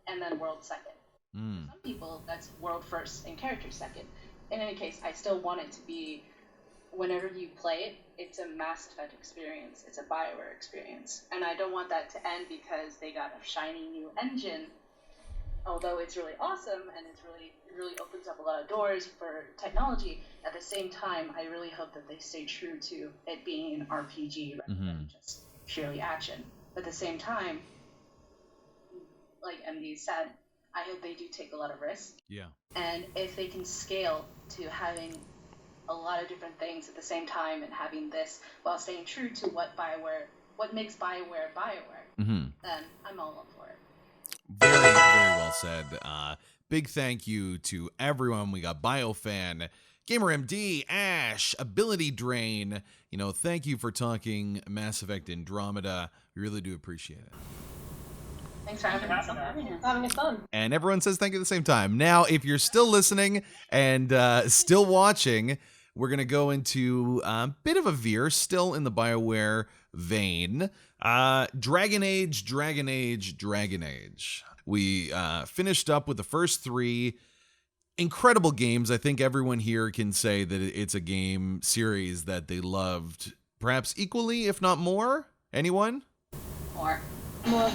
and then world second. For some people, that's world first and characters second. In any case, I still want it to be, whenever you play it, it's a Mass Effect experience. It's a BioWare experience. And I don't want that to end because they got a shiny new engine. Although it's really awesome and it really opens up a lot of doors for technology, at the same time, I really hope that they stay true to it being an RPG rather than just purely action. But at the same time, like MD said, I hope they do take a lot of risks. Yeah. And if they can scale to having a lot of different things at the same time and having this while staying true to what makes BioWare BioWare, then I'm all up for it. Very, very well said. Big thank you to everyone. We got BioFan, GamerMD, Ash, Ability Drain. Thank you for talking Mass Effect Andromeda. We really do appreciate it. Thanks for having us. Having fun. And everyone says thank you at the same time. Now, if you're still listening and still watching, we're going to go into a bit of a veer, still in the BioWare vein. Dragon Age. We finished up with the first 3. incredible games. I think everyone here can say that it's a game series that they loved perhaps equally, if not more. Anyone? More. Well,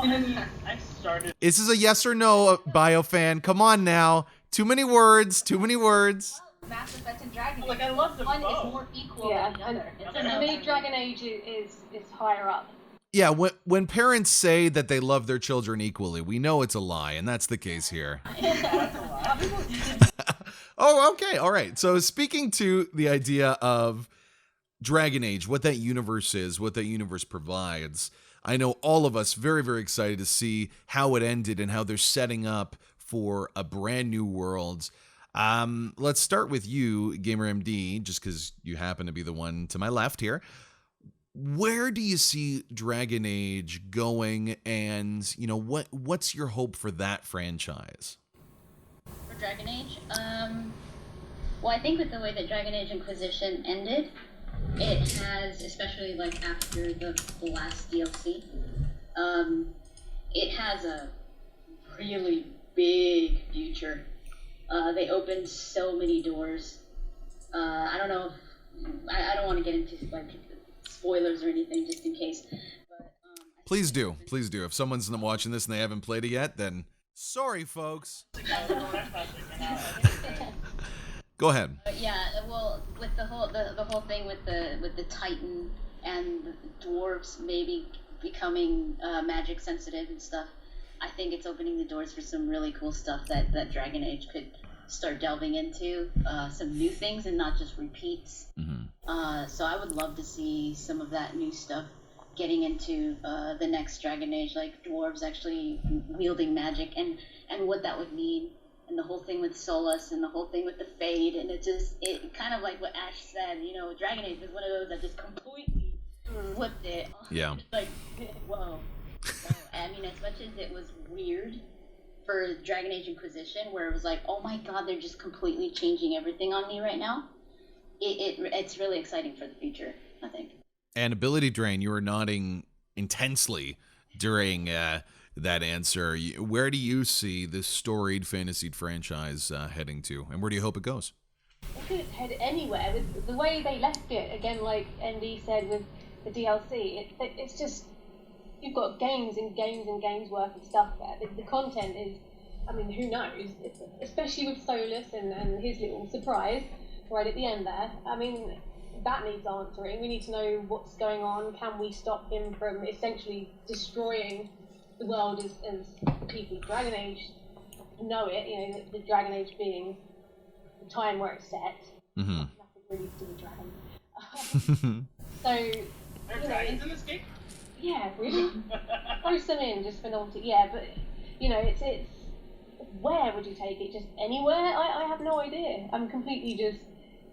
I mean, I started. This is a yes or no, BioFan. Come on now. Too many words. Too many words. Mass Effect and Dragon Age. Like, I love them One both. is more equal Yeah, than the other. For me, Dragon Age is higher up. Yeah, when parents say that they love their children equally, we know it's a lie, and that's the case here. Oh, okay. All right. So speaking to the idea of Dragon Age, what that universe is, what that universe provides, I know all of us very, very excited to see how it ended and how they're setting up for a brand new world. Let's start with you, GamerMD, just because you happen to be the one to my left here. Where do you see Dragon Age going, and what's your hope for that franchise? For Dragon Age, well, I think with the way that Dragon Age Inquisition ended, it has, especially like after the last DLC, it has a really big future. They opened so many doors. I don't know. I don't want to get into like spoilers or anything, just in case. But, Please do. If someone's watching this and they haven't played it yet, then sorry, folks. Go ahead. Yeah, well, with the whole thing with the Titan and the dwarves maybe becoming magic sensitive and stuff, I think it's opening the doors for some really cool stuff that Dragon Age could start delving into, some new things and not just repeats. Mm-hmm. So I would love to see some of that new stuff getting into the next Dragon Age, like dwarves actually wielding magic and what that would mean. And the whole thing with Solus and the whole thing with the Fade, and it kind of like what Ash said, Dragon Age was one of those that just completely flipped it. Yeah. Like, whoa. So, I mean, as much as it was weird for Dragon Age Inquisition, where it was like, oh my god, they're just completely changing everything on me right now, it's really exciting for the future, I think. And Ability Drain, you were nodding intensely during that answer. Where do you see this storied fantasy franchise heading to, and where do you hope it goes? It could head anywhere. With the way they left it, again, like ND said with the DLC, it's just, you've got games and games and games worth of stuff there. The content is, I mean, who knows? Especially with Solus and his little surprise right at the end there. I mean, that needs answering. We need to know what's going on. Can we stop him from essentially destroying the world as people of Dragon Age know it? The Dragon Age being the time where it's set. Mm-hmm. Nothing really to do with dragons. So, There are dragons in this game? Yeah, really. Throw some in just for novelty. Yeah, but it's where would you take it? Just anywhere? I have no idea. I'm completely just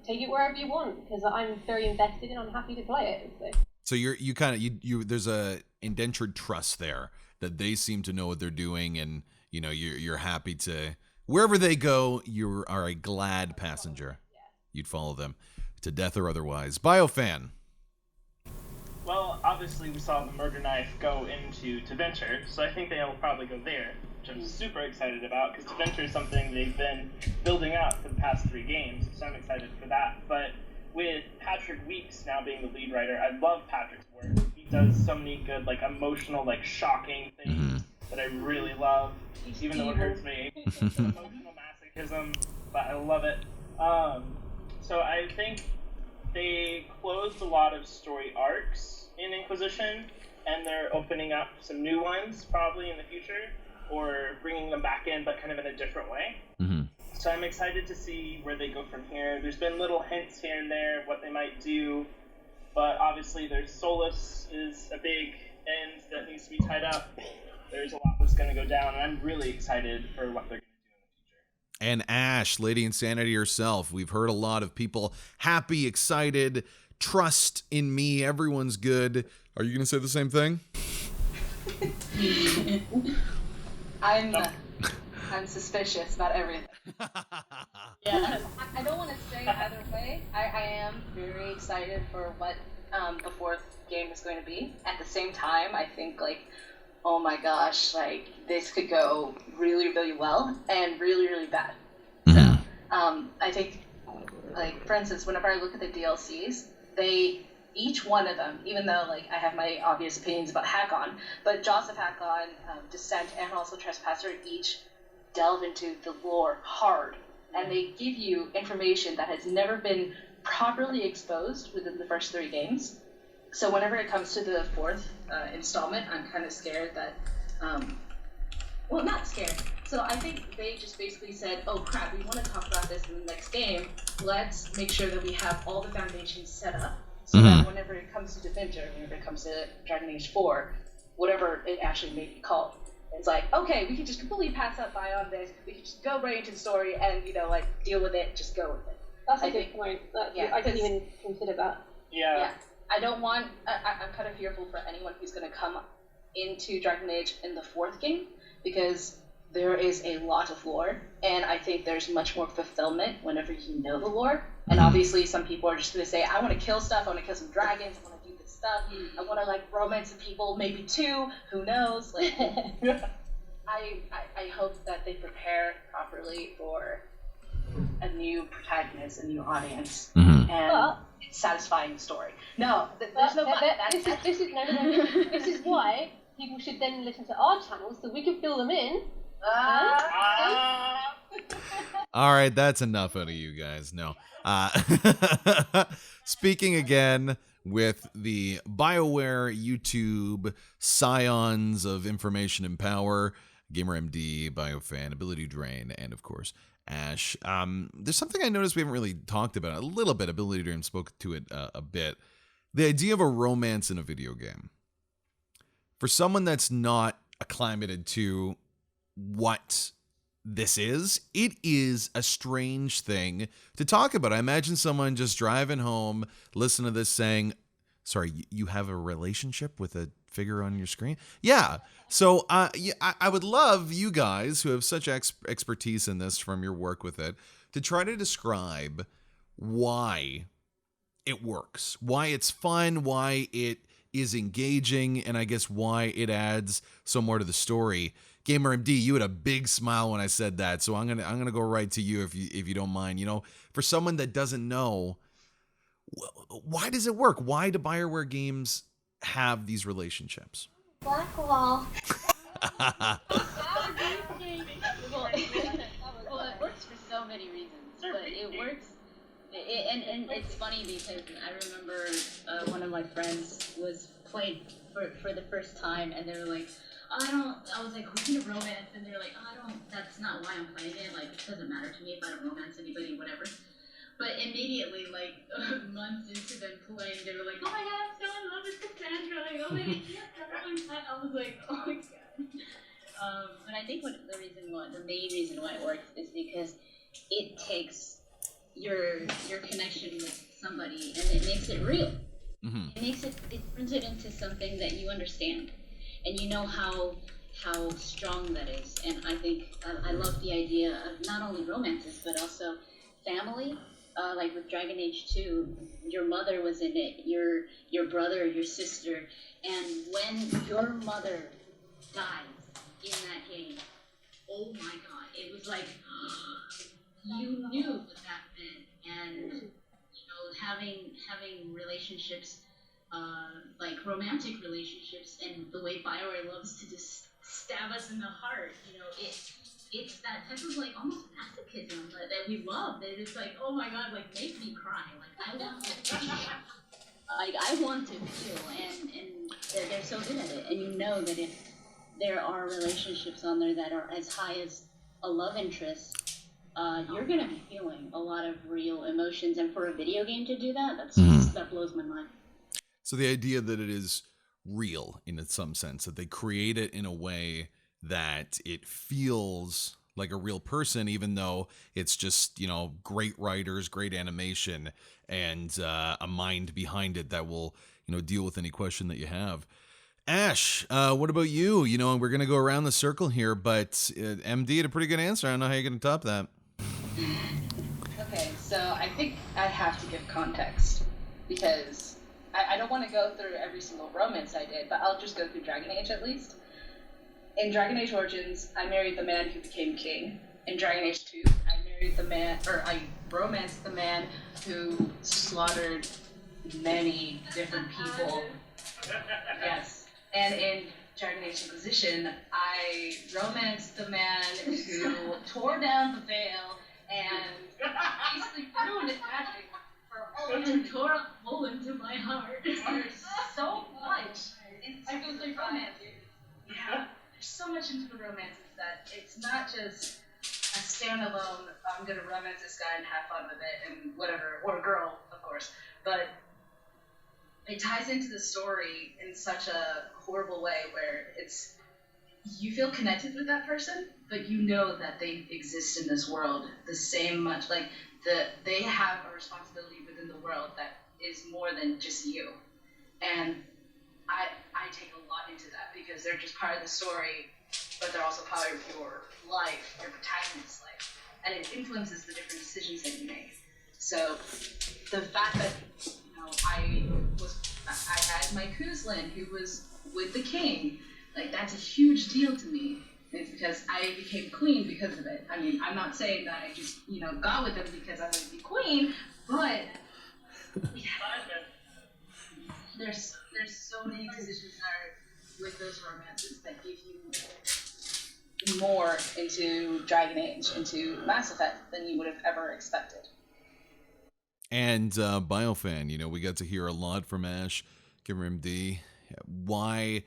take it wherever you want because I'm very invested and I'm happy to play it. So you kind of there's a indentured trust there that they seem to know what they're doing, and you're happy to wherever they go. You are a glad passenger. You'd follow them to death or otherwise. BioFan. Well, obviously we saw the murder knife go into Venture, so I think they'll probably go there, which I'm super excited about, because Venture is something they've been building up for the past 3 games, so I'm excited for that. But with Patrick Weeks now being the lead writer, I love Patrick's work. He does so many good, like, emotional, like, shocking things that I really love, even though it hurts me. Emotional masochism, but I love it. So I think they closed a lot of story arcs in Inquisition, and they're opening up some new ones probably in the future, or bringing them back in, but kind of in a different way. Mm-hmm. So I'm excited to see where they go from here. There's been little hints here and there of what they might do, but obviously there's Solus is a big end that needs to be tied up. There's a lot that's going to go down, and I'm really excited for what they're going to do. And Ash, Lady Insanity herself. We've heard a lot of people happy, excited, trust in me, everyone's good. Are you going to say the same thing? I'm suspicious about everything. Yeah. I don't want to say either way. I am very excited for what the 4th game is going to be. At the same time, I think like oh my gosh, like this could go really, really well and really, really bad. So I think, like for instance, whenever I look at the DLCs, each one of them, even though like I have my obvious opinions about Hack-On, but Jaws of Hack-On, Descent, and also Trespasser each delve into the lore hard, and they give you information that has never been properly exposed within the first 3 games. So whenever it comes to the 4th installment, I'm kind of scared that, well, not scared. So I think they just basically said, oh crap, we want to talk about this in the next game. Let's make sure that we have all the foundations set up so that whenever it comes to Defender, whenever it comes to Dragon Age 4, whatever it actually may be called, it's like, okay, we can just completely pass by on this. We can just go right into the story and, like, deal with it, just go with it. That's a good point. I didn't even consider that. Yeah. I don't want, I'm kind of fearful for anyone who's going to come into Dragon Age in the 4th game, because there is a lot of lore, and I think there's much more fulfillment whenever you know the lore. And obviously some people are just going to say, I want to kill stuff, I want to kill some dragons, I want to do this stuff, I want to like romance some people, maybe 2, who knows? Like, I hope that they prepare properly for a new protagonist, a new audience, and satisfying story. No, there's no but. This is why people should then listen to our channels so we can fill them in. All right, that's enough out of you guys. No. Speaking again with the BioWare YouTube scions of information and power, GamerMD, BioFan, Ability Drain, and of course, Ash. There's something I noticed we haven't really talked about a little bit. Ability Drain spoke to it a bit. The idea of a romance in a video game. For someone that's not acclimated to what this is, it is a strange thing to talk about. I imagine someone just driving home, listen to this saying, sorry, you have a relationship with a figure on your screen? Yeah. So I would love you guys who have such expertise in this from your work with it to try to describe why it works, why it's fun, why it is engaging, and I guess why it adds so more to the story. GamerMD, you had a big smile when I said that, so I'm gonna go right to you if you don't mind. For someone that doesn't know, why does it work? Why do BioWare games have these relationships? Blackwall. Well, it works for so many reasons, but it works. And it's funny because I remember one of my friends was playing for the first time, and they were like, I was like, we need a romance, and they're like, that's not why I'm playing it, like, it doesn't matter to me if I don't romance anybody, whatever. But immediately, like, months into them playing, they were like, oh my god, I'm so in love with Cassandra, like, oh my god, yes, I was like, oh my god. But I think the main reason why it works is because it takes your connection with somebody and it makes it real. It turns it into something that you understand, and you know how strong that is. And I think I love the idea of not only romances but also family. Like with Dragon Age 2, your mother was in it, your brother, your sister, and when your mother dies in that game, oh my god, it was like you knew what that meant. And having relationships, like romantic relationships, and the way BioWare loves to just stab us in the heart, it's that type of like almost masochism that we love. That it's like, oh my god, like make me cry. Like I want to feel, and they're so good at it. And you know that if there are relationships on there that are as high as a love interest, you're gonna be feeling a lot of real emotions. And for a video game to do that, that blows my mind. So the idea that it is real in some sense, that they create it in a way that it feels like a real person, even though it's just, great writers, great animation, and a mind behind it that will, deal with any question that you have. Ash, what about you? We're going to go around the circle here, but MD had a pretty good answer. I don't know how you're going to top that. Okay, so I think I have to give context, because I don't want to go through every single romance I did, but I'll just go through Dragon Age at least. In Dragon Age Origins, I married the man who became king. In Dragon Age 2, I romanced the man who slaughtered many different people. Yes. And in Dragon Age Inquisition, I romanced the man who tore down the veil and basically ruined magic for all and tore a hole into my heart. There's so much into the romance. Yeah, there's so much into the romances that it's not just a standalone, I'm gonna romance this guy and have fun with it and whatever, or a girl, of course, but it ties into the story in such a horrible way where it's, you feel connected with that person, but you know that they exist in this world the same much, like they have a responsibility within the world that is more than just you. And I take a lot into that because they're just part of the story, but they're also part of your life, your protagonist's life, and it influences the different decisions that you make. So the fact that I had my Kuzlin who was with the king, like that's a huge deal to me. It's because I became queen because of it. I mean, I'm not saying that I just got with him because I wanted to be queen, but there's so many decisions that are with those romances that give you more into Dragon Age, into Mass Effect than you would have ever expected. And Biofan, we got to hear a lot from Ash, Gamer MD. Why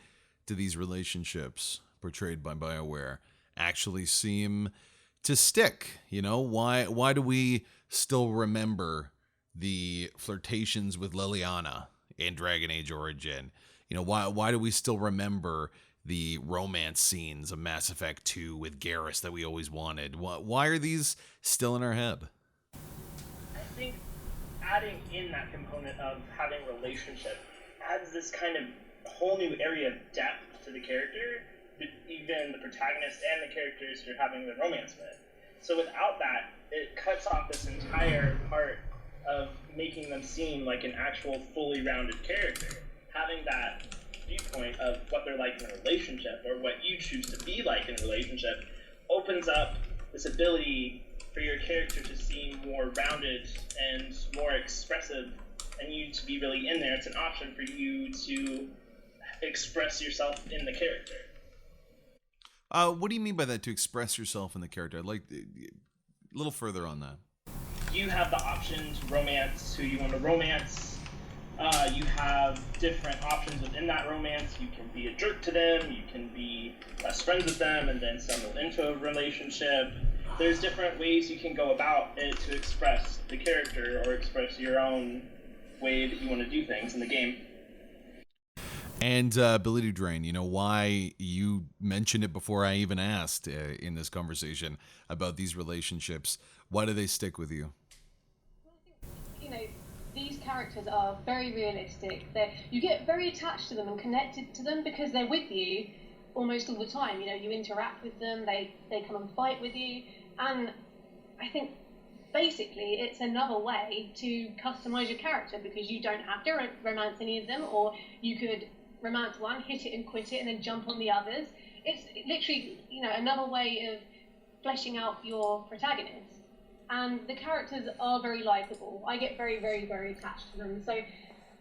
do these relationships portrayed by BioWare actually seem to stick? Why do we still remember the flirtations with Liliana in Dragon Age Origin? Why do we still remember the romance scenes of Mass Effect 2 with Garrus that we always wanted? Why are these still in our head? I think adding in that component of having relationship adds this kind of whole new area of depth to the character, even the protagonist and the characters you're having the romance with. So without that, it cuts off this entire part of making them seem like an actual fully rounded character. Having that viewpoint of what they're like in a relationship, or what you choose to be like in a relationship, opens up this ability for your character to seem more rounded and more expressive, and you to be really in there. It's an option for you to express yourself in the character. What do you mean by that, to express yourself in the character? I'd like a little further on that. You have the option to romance who you want to romance. You have different options within that romance. You can be a jerk to them, you can be best friends with them, and then stumble into a relationship. There's different ways you can go about it to express the character or express your own way that you want to do things in the game. And Ability Drain, why you mentioned it before I even asked in this conversation about these relationships. Why do they stick with you? These characters are very realistic. You get very attached to them and connected to them because they're with you almost all the time. You interact with them, they come and fight with you, and I think basically it's another way to customize your character because you don't have to romance any of them, or you could romance one, hit it and quit it, and then jump on the others. It's literally, another way of fleshing out your protagonist. And the characters are very likable. I get very, very, very attached to them. So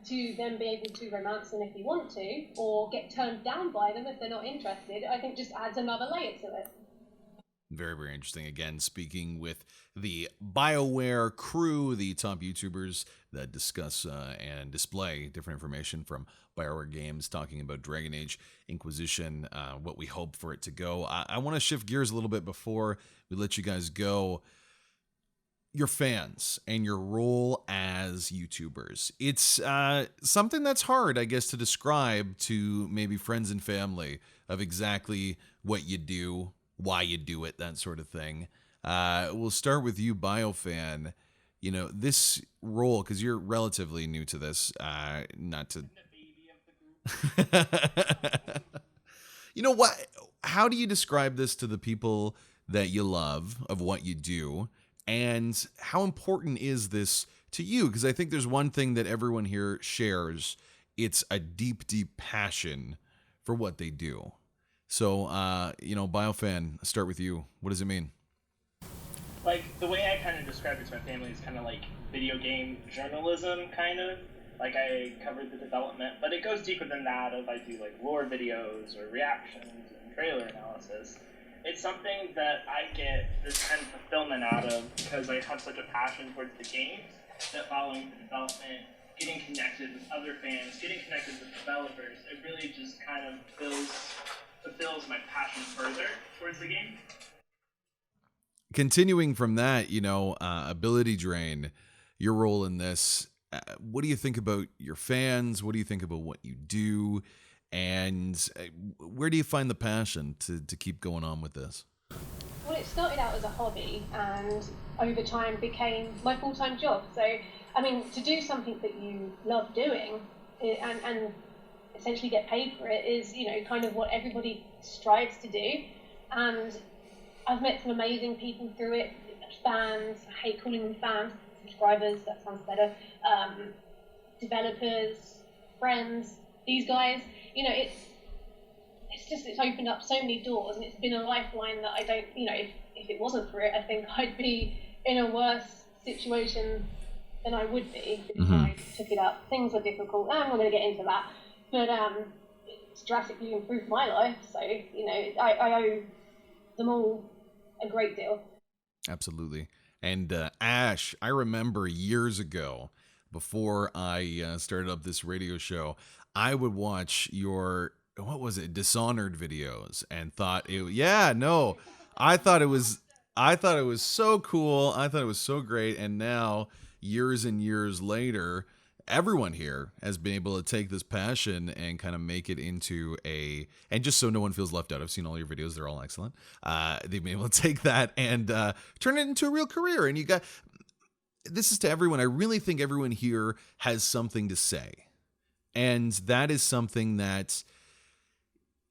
to then be able to romance them if you want to, or get turned down by them if they're not interested, I think just adds another layer to it. Very, very interesting. Again, speaking with the BioWare crew, the top YouTubers that discuss and display different information from BioWare games, talking about Dragon Age Inquisition, what we hope for it to go. I want to shift gears a little bit before we let you guys go. Your fans and your role as YouTubers. It's something that's hard, I guess, to describe to maybe friends and family of exactly what you do, why you do it, that sort of thing. We'll start with you, Biofan. This role, because you're relatively new to this, not to... what? How do you describe this to the people that you love of what you do? And how important is this to you? Because I think there's one thing that everyone here shares. It's a deep, deep passion for what they do. So, Biofan, I'll start with you. What does it mean? Like, the way I kind of describe it to my family is kind of like video game journalism, kind of. Like, I covered the development, but it goes deeper than that of I do, like, lore videos or reactions and trailer analysis. It's something that I get this kind of fulfillment out of because I have such a passion towards the games that following the development, getting connected with other fans, getting connected with developers, it really just kind of fulfills my passion further towards the game. Continuing from that, ability drain, your role in this, what do you think about your fans? What do you think about what you do? And where do you find the passion to keep going on with this? Well, it started out as a hobby and over time became my full-time job. So, I mean, to do something that you love doing and essentially get paid for it is, kind of what everybody strives to do. And I've met some amazing people through it, fans, I hate calling them fans, subscribers, that sounds better, developers, friends, these guys, it's opened up so many doors and it's been a lifeline that I don't, if it wasn't for it, I think I'd be in a worse situation than I would be if I took it up. Things are difficult, I'm not going to get into that, but it's drastically improved my life, so, I owe them all a great deal. Absolutely. And Ash, I remember years ago, before I started up this radio show, I would watch your, Dishonored videos and thought I thought it was so cool. I thought it was so great. And now, years and years later, everyone here has been able to take this passion and kind of make it into and just so no one feels left out, I've seen all your videos, they're all excellent. They've been able to take that and turn it into a real career. And this is to everyone. I really think everyone here has something to say. And that is something that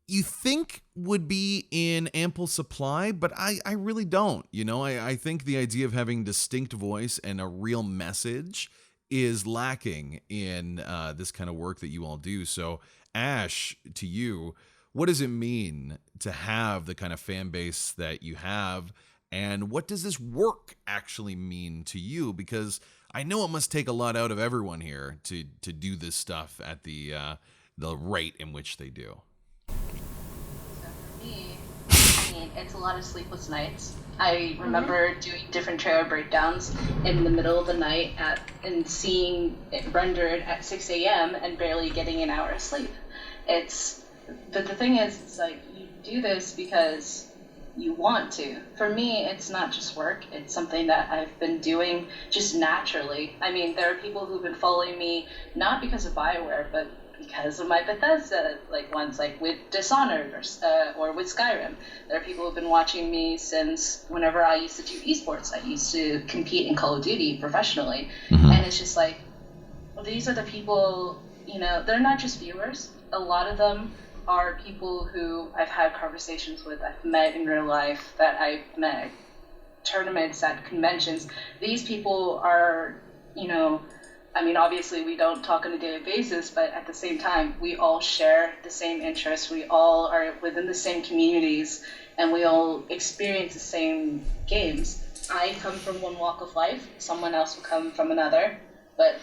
you think would be in ample supply, but I really don't. I think the idea of having distinct voice and a real message is lacking in this kind of work that you all do. So, Ash, to you, what does it mean to have the kind of fan base that you have? And what does this work actually mean to you? Because I know it must take a lot out of everyone here to do this stuff at the rate in which they do. So for me, it's a lot of sleepless nights. I remember doing different trailer breakdowns in the middle of the night and seeing it rendered at 6 a.m. and barely getting an hour of sleep. But the thing is, it's like you do this because you want to. For me, it's not just work. It's something that I've been doing just naturally. I mean, there are people who've been following me not because of BioWare, but because of my Bethesda ones, like with Dishonored or with Skyrim. There are people who've been watching me since whenever I used to do esports. I used to compete in Call of Duty professionally. And it's just like, these are the people, they're not just viewers. A lot of them are people who I've had conversations with, I've met in real life, that I've met at tournaments, at conventions. These people are, obviously we don't talk on a daily basis, but at the same time, we all share the same interests. We all are within the same communities, and we all experience the same games. I come from one walk of life, someone else will come from another, but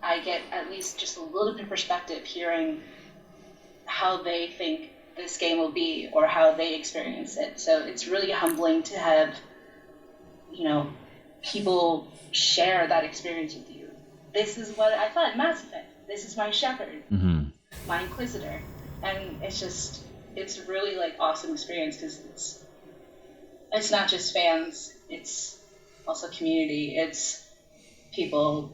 I get at least just a little bit of perspective hearing how they think this game will be or how they experience it. So it's really humbling to have, people share that experience with you. This is what I thought, Mass Effect. This is my Shepherd, my Inquisitor. And it's really awesome experience because it's not just fans, it's also community, it's people.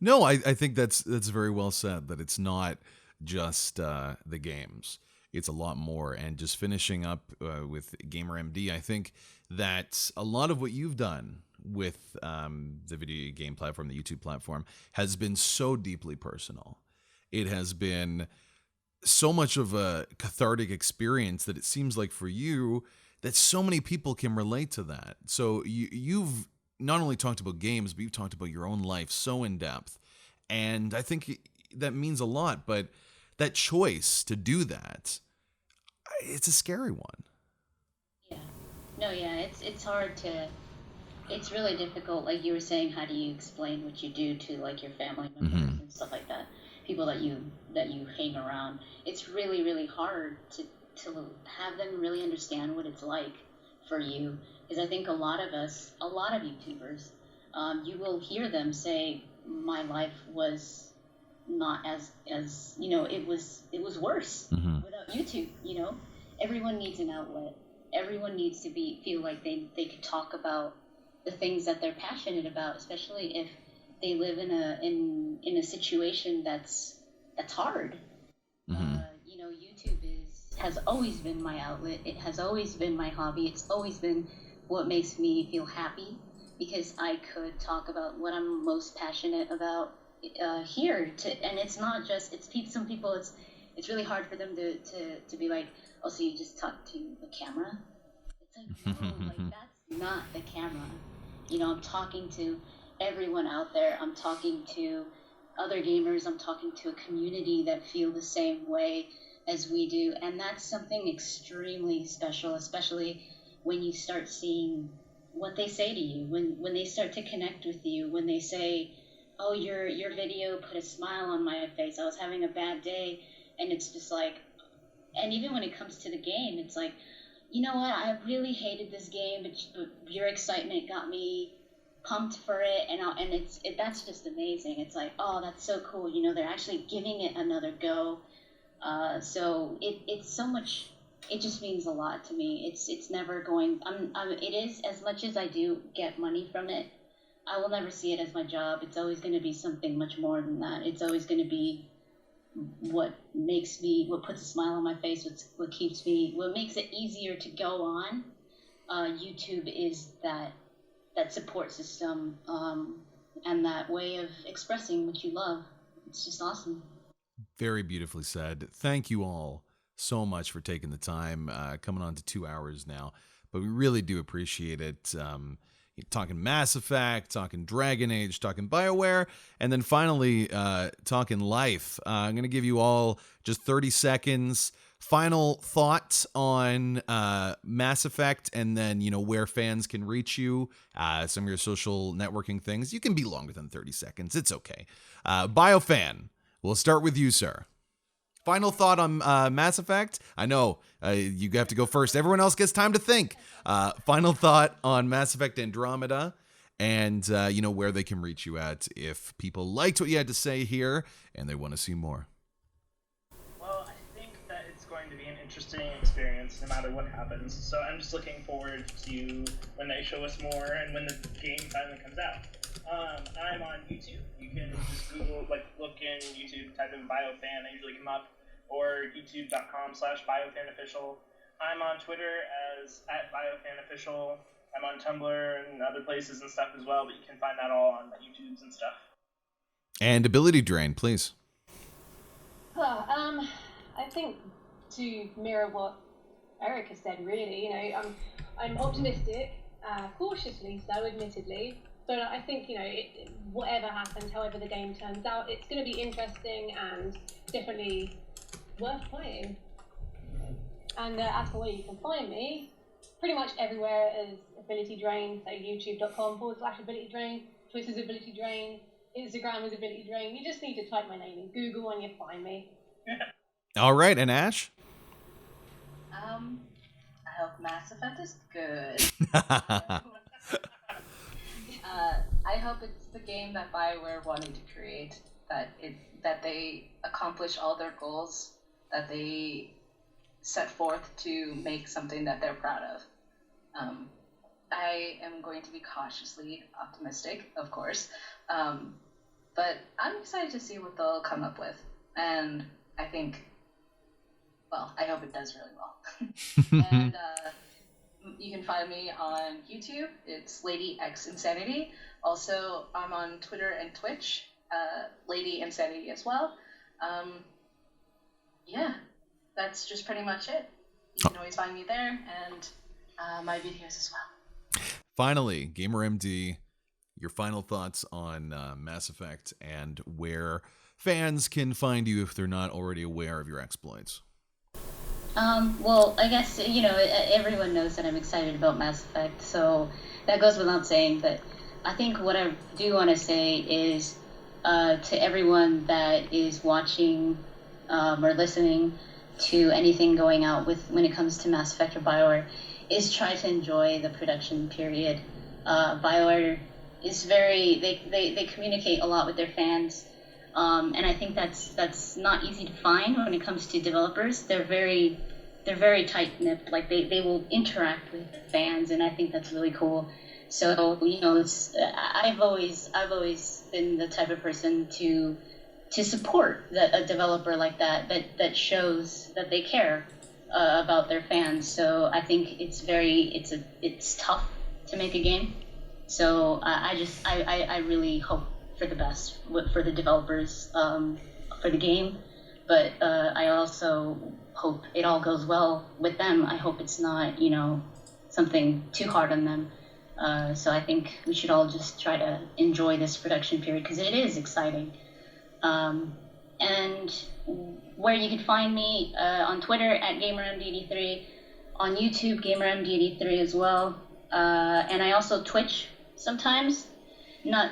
No, I think that's very well said, that it's not just the games. It's a lot more. And just finishing up with GamerMD, I think that a lot of what you've done with the video game platform, the YouTube platform, has been so deeply personal. It has been so much of a cathartic experience that it seems like for you that so many people can relate to that. So you've not only talked about games, but you've talked about your own life so in depth. And I think that means a lot, but that choice to do that, it's a scary one. Yeah. No, yeah, it's hard to. It's really difficult. Like you were saying, how do you explain what you do to like your family members and stuff like that? People that you hang around. It's really, really hard to have them really understand what it's like for you. Because I think a lot of YouTubers, you will hear them say, my life was not as it was worse without YouTube. Everyone needs an outlet. Everyone needs to feel like they could talk about the things that they're passionate about, especially if they live in a situation that's hard. YouTube has always been my outlet. It has always been my hobby. It's always been what makes me feel happy, because I could talk about what I'm most passionate about here. And it's not just some people. It's really hard for them to be like, oh, so you just talk to the camera? It's like, no, like that's not the camera. I'm talking to everyone out there. I'm talking to other gamers. I'm talking to a community that feel the same way as we do, and that's something extremely special, especially when you start seeing what they say to you, when they start to connect with you, when they say, oh, your video put a smile on my face, I was having a bad day. And it's just like, and even when it comes to the game, it's like, you know what, I really hated this game, but your excitement got me pumped for it, and that's just amazing. It's like, oh, that's so cool, they're actually giving it another go. So it's so much. It just means a lot to me. It's never going. It is, as much as I do get money from it, I will never see it as my job. It's always going to be something much more than that. It's always going to be what puts a smile on my face. What makes it easier to go on. YouTube is that support system and that way of expressing what you love. It's just awesome. Very beautifully said. Thank you all so much for taking the time, coming on to 2 hours now, but we really do appreciate it. Talking Mass Effect, talking Dragon Age, talking BioWare, and then finally talking life. I'm going to give you all just 30 seconds. Final thoughts on Mass Effect, and then where fans can reach you, some of your social networking things. You can be longer than 30 seconds. It's okay. BioFan, we'll start with you, sir. Final thought on Mass Effect? I know you have to go first. Everyone else gets time to think. Final thought on Mass Effect Andromeda, and where they can reach you at if people liked what you had to say here and they want to see more. Well, I think that it's going to be an interesting experience no matter what happens. So I'm just looking forward to when they show us more and when the game finally comes out. I'm on YouTube. You can just Google, look in YouTube, type in BioFan, I usually come up, or youtube.com/BioFanOfficial. I'm on Twitter as @BioFanOfficial. I'm on Tumblr and other places and stuff as well, but you can find that all on the YouTubes and stuff. And ability drain, please. I think to mirror what Eric has said, really, I'm optimistic, cautiously so, admittedly. But I think, whatever happens, however the game turns out, it's going to be interesting and definitely worth playing. And as for where you can find me, pretty much everywhere is Ability Drain, so youtube.com/Ability Drain, Twitter's Ability Drain, Instagram is Ability Drain. You just need to type my name in Google and you'll find me. All right, and Ash? I hope Mass Effect is good. I hope it's the game that BioWare wanted to create, that they accomplish all their goals, that they set forth to make something that they're proud of. I am going to be cautiously optimistic, of course, but I'm excited to see what they'll come up with, and I think, I hope it does really well. And you can find me on YouTube. It's Lady X Insanity. Also, I'm on Twitter and Twitch, Lady Insanity as well. Yeah, that's just pretty much it. You can always find me there, and my videos as well. Finally, GamerMD, your final thoughts on Mass Effect and where fans can find you if they're not already aware of your exploits? Well, I guess, everyone knows that I'm excited about Mass Effect, so that goes without saying, but I think what I do want to say is to everyone that is watching or listening to anything going out when it comes to Mass Effect or BioWare, is try to enjoy the production period. BioWare is they communicate a lot with their fans, and I think that's not easy to find when it comes to developers. They're very tight-knit. Like they will interact with fans, and I think that's really cool. So I've always been the type of person to support a developer like that shows that they care about their fans. So I think it's tough to make a game. So I really hope for the best for the developers for the game, but I also hope it all goes well with them. I hope it's not something too hard on them. So I think we should all just try to enjoy this production period because it is exciting. And where you can find me on Twitter at GamerMD83, on YouTube GamerMD83 as well, and I also Twitch sometimes, not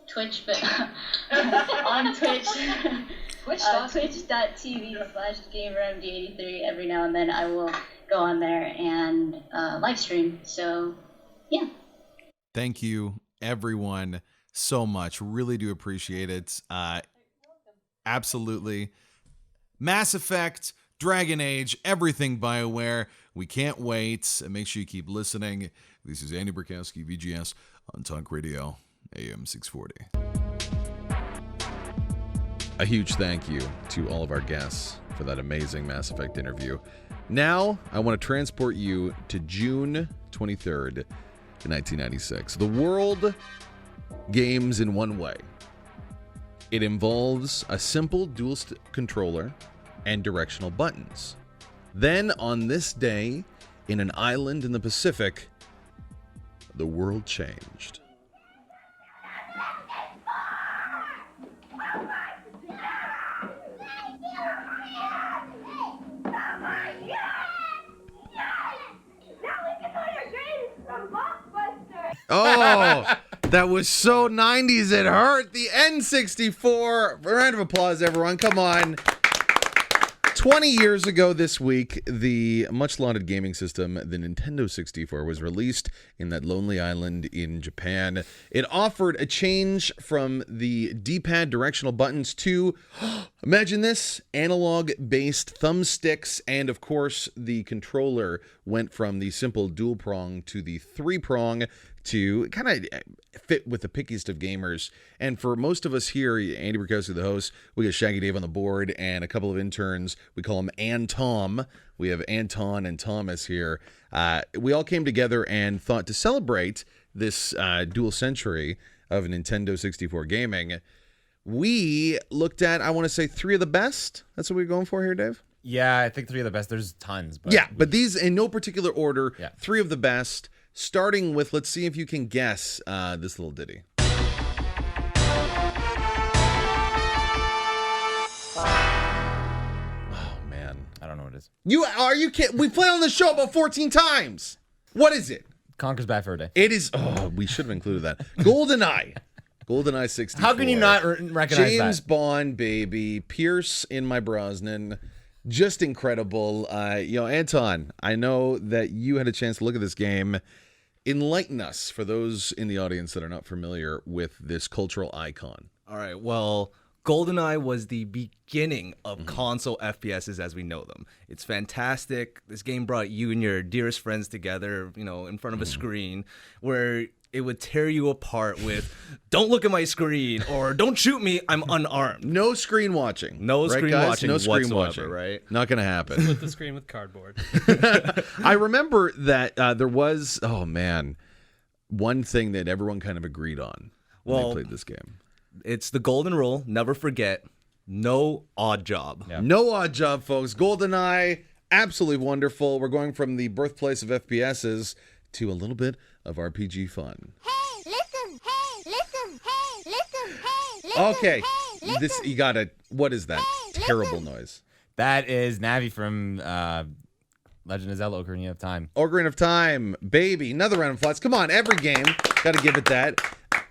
Twitch, but on Twitch. Twitch.tv/GamerMD83. Every now and then I will go on there and live stream. So, yeah. Thank you, everyone, so much. Really do appreciate it. Absolutely. Mass Effect, Dragon Age, everything BioWare. We can't wait. Make sure you keep listening. This is Andy Burkowski, VGS, on Talk Radio, AM 640. A huge thank you to all of our guests for that amazing Mass Effect interview. Now, I want to transport you to June 23rd, 1996. The world games in one way. It involves a simple dual controller and directional buttons. Then, on this day, in an island in the Pacific, the world changed. Oh, that was so 90s it hurt. The N64. A round of applause, everyone. Come on. 20 years ago this week, the much-lauded gaming system, the Nintendo 64, was released in that lonely island in Japan. It offered a change from the D-pad directional buttons to, imagine this, analog-based thumbsticks, and of course, the controller went from the simple dual-prong to the three-prong to kind of fit with the pickiest of gamers. And for most of us here, Andy Burkowski, the host, we got Shaggy Dave on the board and a couple of interns. We call them Antom. We have Anton and Thomas here. We all came together and thought to celebrate this dual century of Nintendo 64 gaming. We looked at, I want to say, 3 of the best. That's what we're going for here, Dave? Yeah, I think 3 of the best. There's tons. But but these in no particular order. Yeah. 3 of the best. Starting with, let's see if you can guess this little ditty. Oh, man. I don't know what it is. Are you kidding? We played on the show about 14 times. What is it? Conker's Bad Fur Day. It is. Oh, we should have included that. GoldenEye. GoldenEye 64. How can you not recognize James that? Bond, baby. Pierce in my Brosnan. Just incredible. Anton, I know that you had a chance to look at this game. Enlighten us, for those in the audience that are not familiar with this cultural icon. All right, well, GoldenEye was the beginning of console FPSs as we know them. It's fantastic. This game brought you and your dearest friends together, in front of a screen where it would tear you apart with, don't look at my screen, or don't shoot me, I'm unarmed. No screen watching. No screen watching no screen whatsoever, watching. right? Not going to happen. Split the screen with cardboard. I remember that there was, one thing that everyone kind of agreed on when they played this game. It's the golden rule, never forget, no odd job. Yeah. No odd job, folks. GoldenEye, absolutely wonderful. We're going from the birthplace of FPSs to a little bit of RPG fun. Hey, listen, hey, listen, hey, listen, hey, listen. Okay, This you gotta. What is that terrible noise? That is Navi from Legend of Zelda: Ocarina of Time. Ocarina of Time, baby. Another round of applause. Come on, every game. Got to give it that.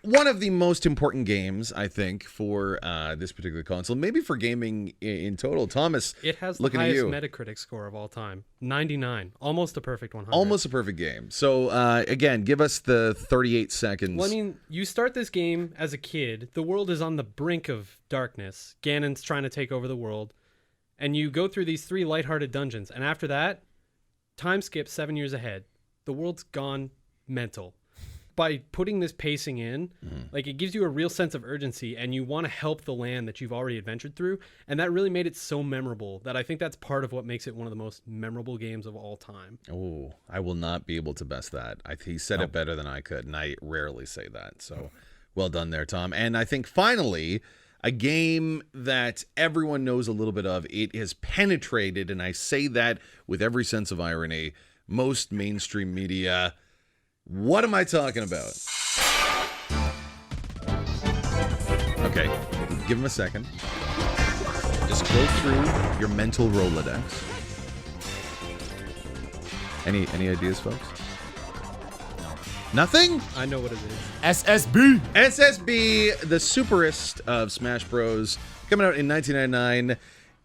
One of the most important games, I think, for this particular console, maybe for gaming in total. Thomas, it has the looking highest at you. Metacritic score of all time, 99, almost a perfect 100. Almost a perfect game. So, again, give us the 38 seconds. Well, I mean, you start this game as a kid. The world is on the brink of darkness. Ganon's trying to take over the world. And you go through these 3 lighthearted dungeons. And after that, time skip 7 years ahead. The world's gone mental. By putting this pacing in, like, it gives you a real sense of urgency, and you want to help the land that you've already adventured through, and that really made it so memorable that I think that's part of what makes it one of the most memorable games of all time. Oh, I will not be able to best that. He said it better than I could, and I rarely say that. So, well done there, Tom. And I think finally, a game that everyone knows a little bit of. It has penetrated, and I say that with every sense of irony, most mainstream media. What am I talking about? Okay, give him a second. Just go through your mental Rolodex. Any ideas, folks? No. Nothing? I know what it is. SSB! SSB, the superest of Smash Bros. Coming out in 1999.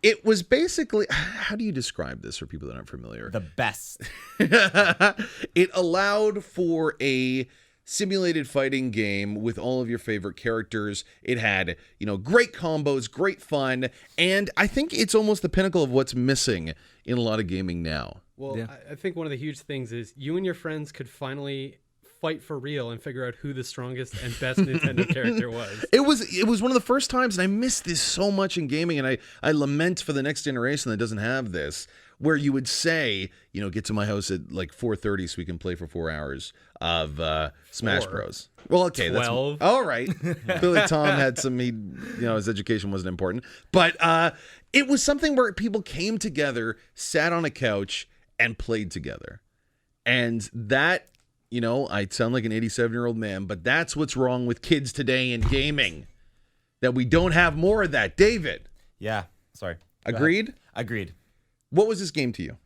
It was basically, how do you describe this for people that aren't familiar? The best. It allowed for a simulated fighting game with all of your favorite characters. It had, great combos, great fun, and I think it's almost the pinnacle of what's missing in a lot of gaming now. Well, yeah. I think one of the huge things is you and your friends could finally fight for real and figure out who the strongest and best Nintendo character was. It was one of the first times, and I miss this so much in gaming, and I lament for the next generation that doesn't have this, where you would say, get to my house at like 4:30 so we can play for 4 hours of Smash Bros. Well, okay, 12. That's all right. Clearly, Tom had his education wasn't important, but it was something where people came together, sat on a couch, and played together, and that. I sound like an 87-year-old man, but that's what's wrong with kids today in gaming. That we don't have more of that. David. Yeah, sorry. Agreed? Agreed. What was this game to you?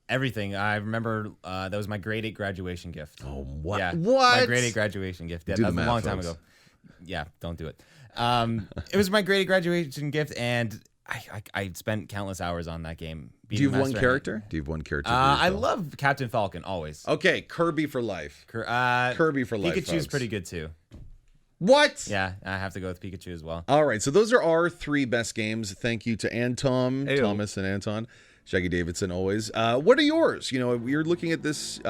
Everything. I remember that was my grade 8 graduation gift. Oh, what? Yeah, what? My grade 8 graduation gift. Yeah, Do that the was math, a long time folks. ago. Yeah, don't do it. It was my grade 8 graduation gift, and I spent countless hours on that game. Do you have one character? Do you have one character? I love Captain Falcon, always. Okay, Kirby for life. Kirby for life, Pikachu's folks. pretty good, too. What? Yeah, I have to go with Pikachu as well. All right, so those are our 3 best games. Thank you to Anton, Ayo. Thomas, and Anton. Shaggy Davidson, always. What are yours? We're looking at this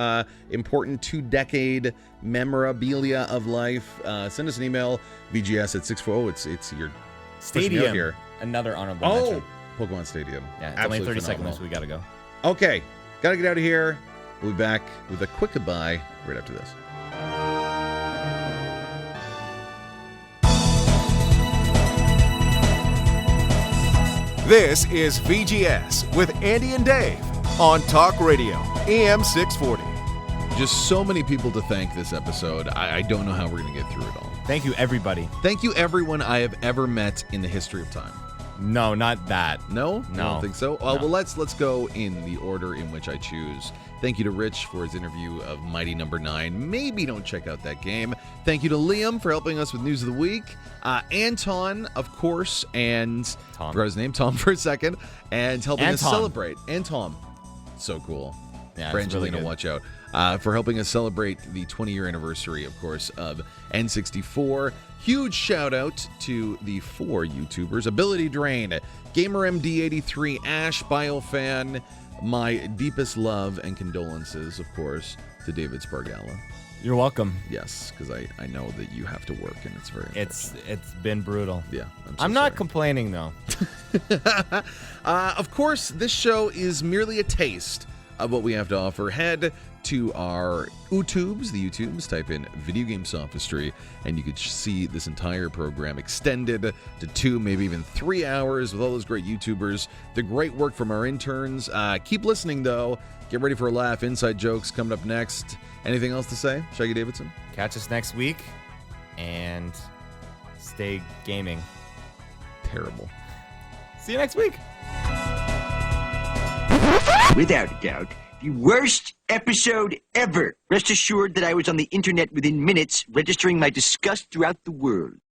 important 2-decade memorabilia of life. Send us an email, VGS at 640. It's your Stadium. here. Another honorable mention. Pokemon Stadium. Yeah, it's Absolutely only 30 phenomenal. seconds, so we gotta go. Okay, gotta get out of here. We'll be back with a quick goodbye right after this. This is VGS with Andy and Dave on Talk Radio, AM 640. Just so many people to thank this episode. I don't know how we're going to get through it all. Thank you, everybody. Thank you, everyone I have ever met in the history of time. No, not that. No? No. I don't think so. Well, No. let's go in the order in which I choose. Thank you to Rich for his interview of Mighty Number 9. Maybe don't check out that game. Thank you to Liam for helping us with News of the Week. Anton, of course, and Tom. I forgot his name, Tom, for a second, and helping us Anton. celebrate. And Tom. So cool. Yeah, For it's really Angelina, good. watch out. For helping us celebrate the 20-year anniversary, of course, of N64. Huge shout out to the 4 YouTubers: Ability Drain, GamerMD83, Ash, Biofan. My deepest love and condolences, of course, to David Spargala. You're welcome. Yes, because I know that you have to work, and it's very It's been brutal. Yeah, I'm not complaining though. Of course, this show is merely a taste of what we have to offer. Head to our YouTubes, the YouTubes, type in Video Game Sophistry, and you could see this entire program extended to 2, maybe even 3 hours with all those great YouTubers. The great work from our interns. Keep listening, though. Get ready for a laugh. Inside jokes coming up next. Anything else to say, Shaggy Davidson? Catch us next week, and stay gaming. terrible. See you next week. Without a doubt, the worst episode ever. Rest assured that I was on the internet within minutes, registering my disgust throughout the world.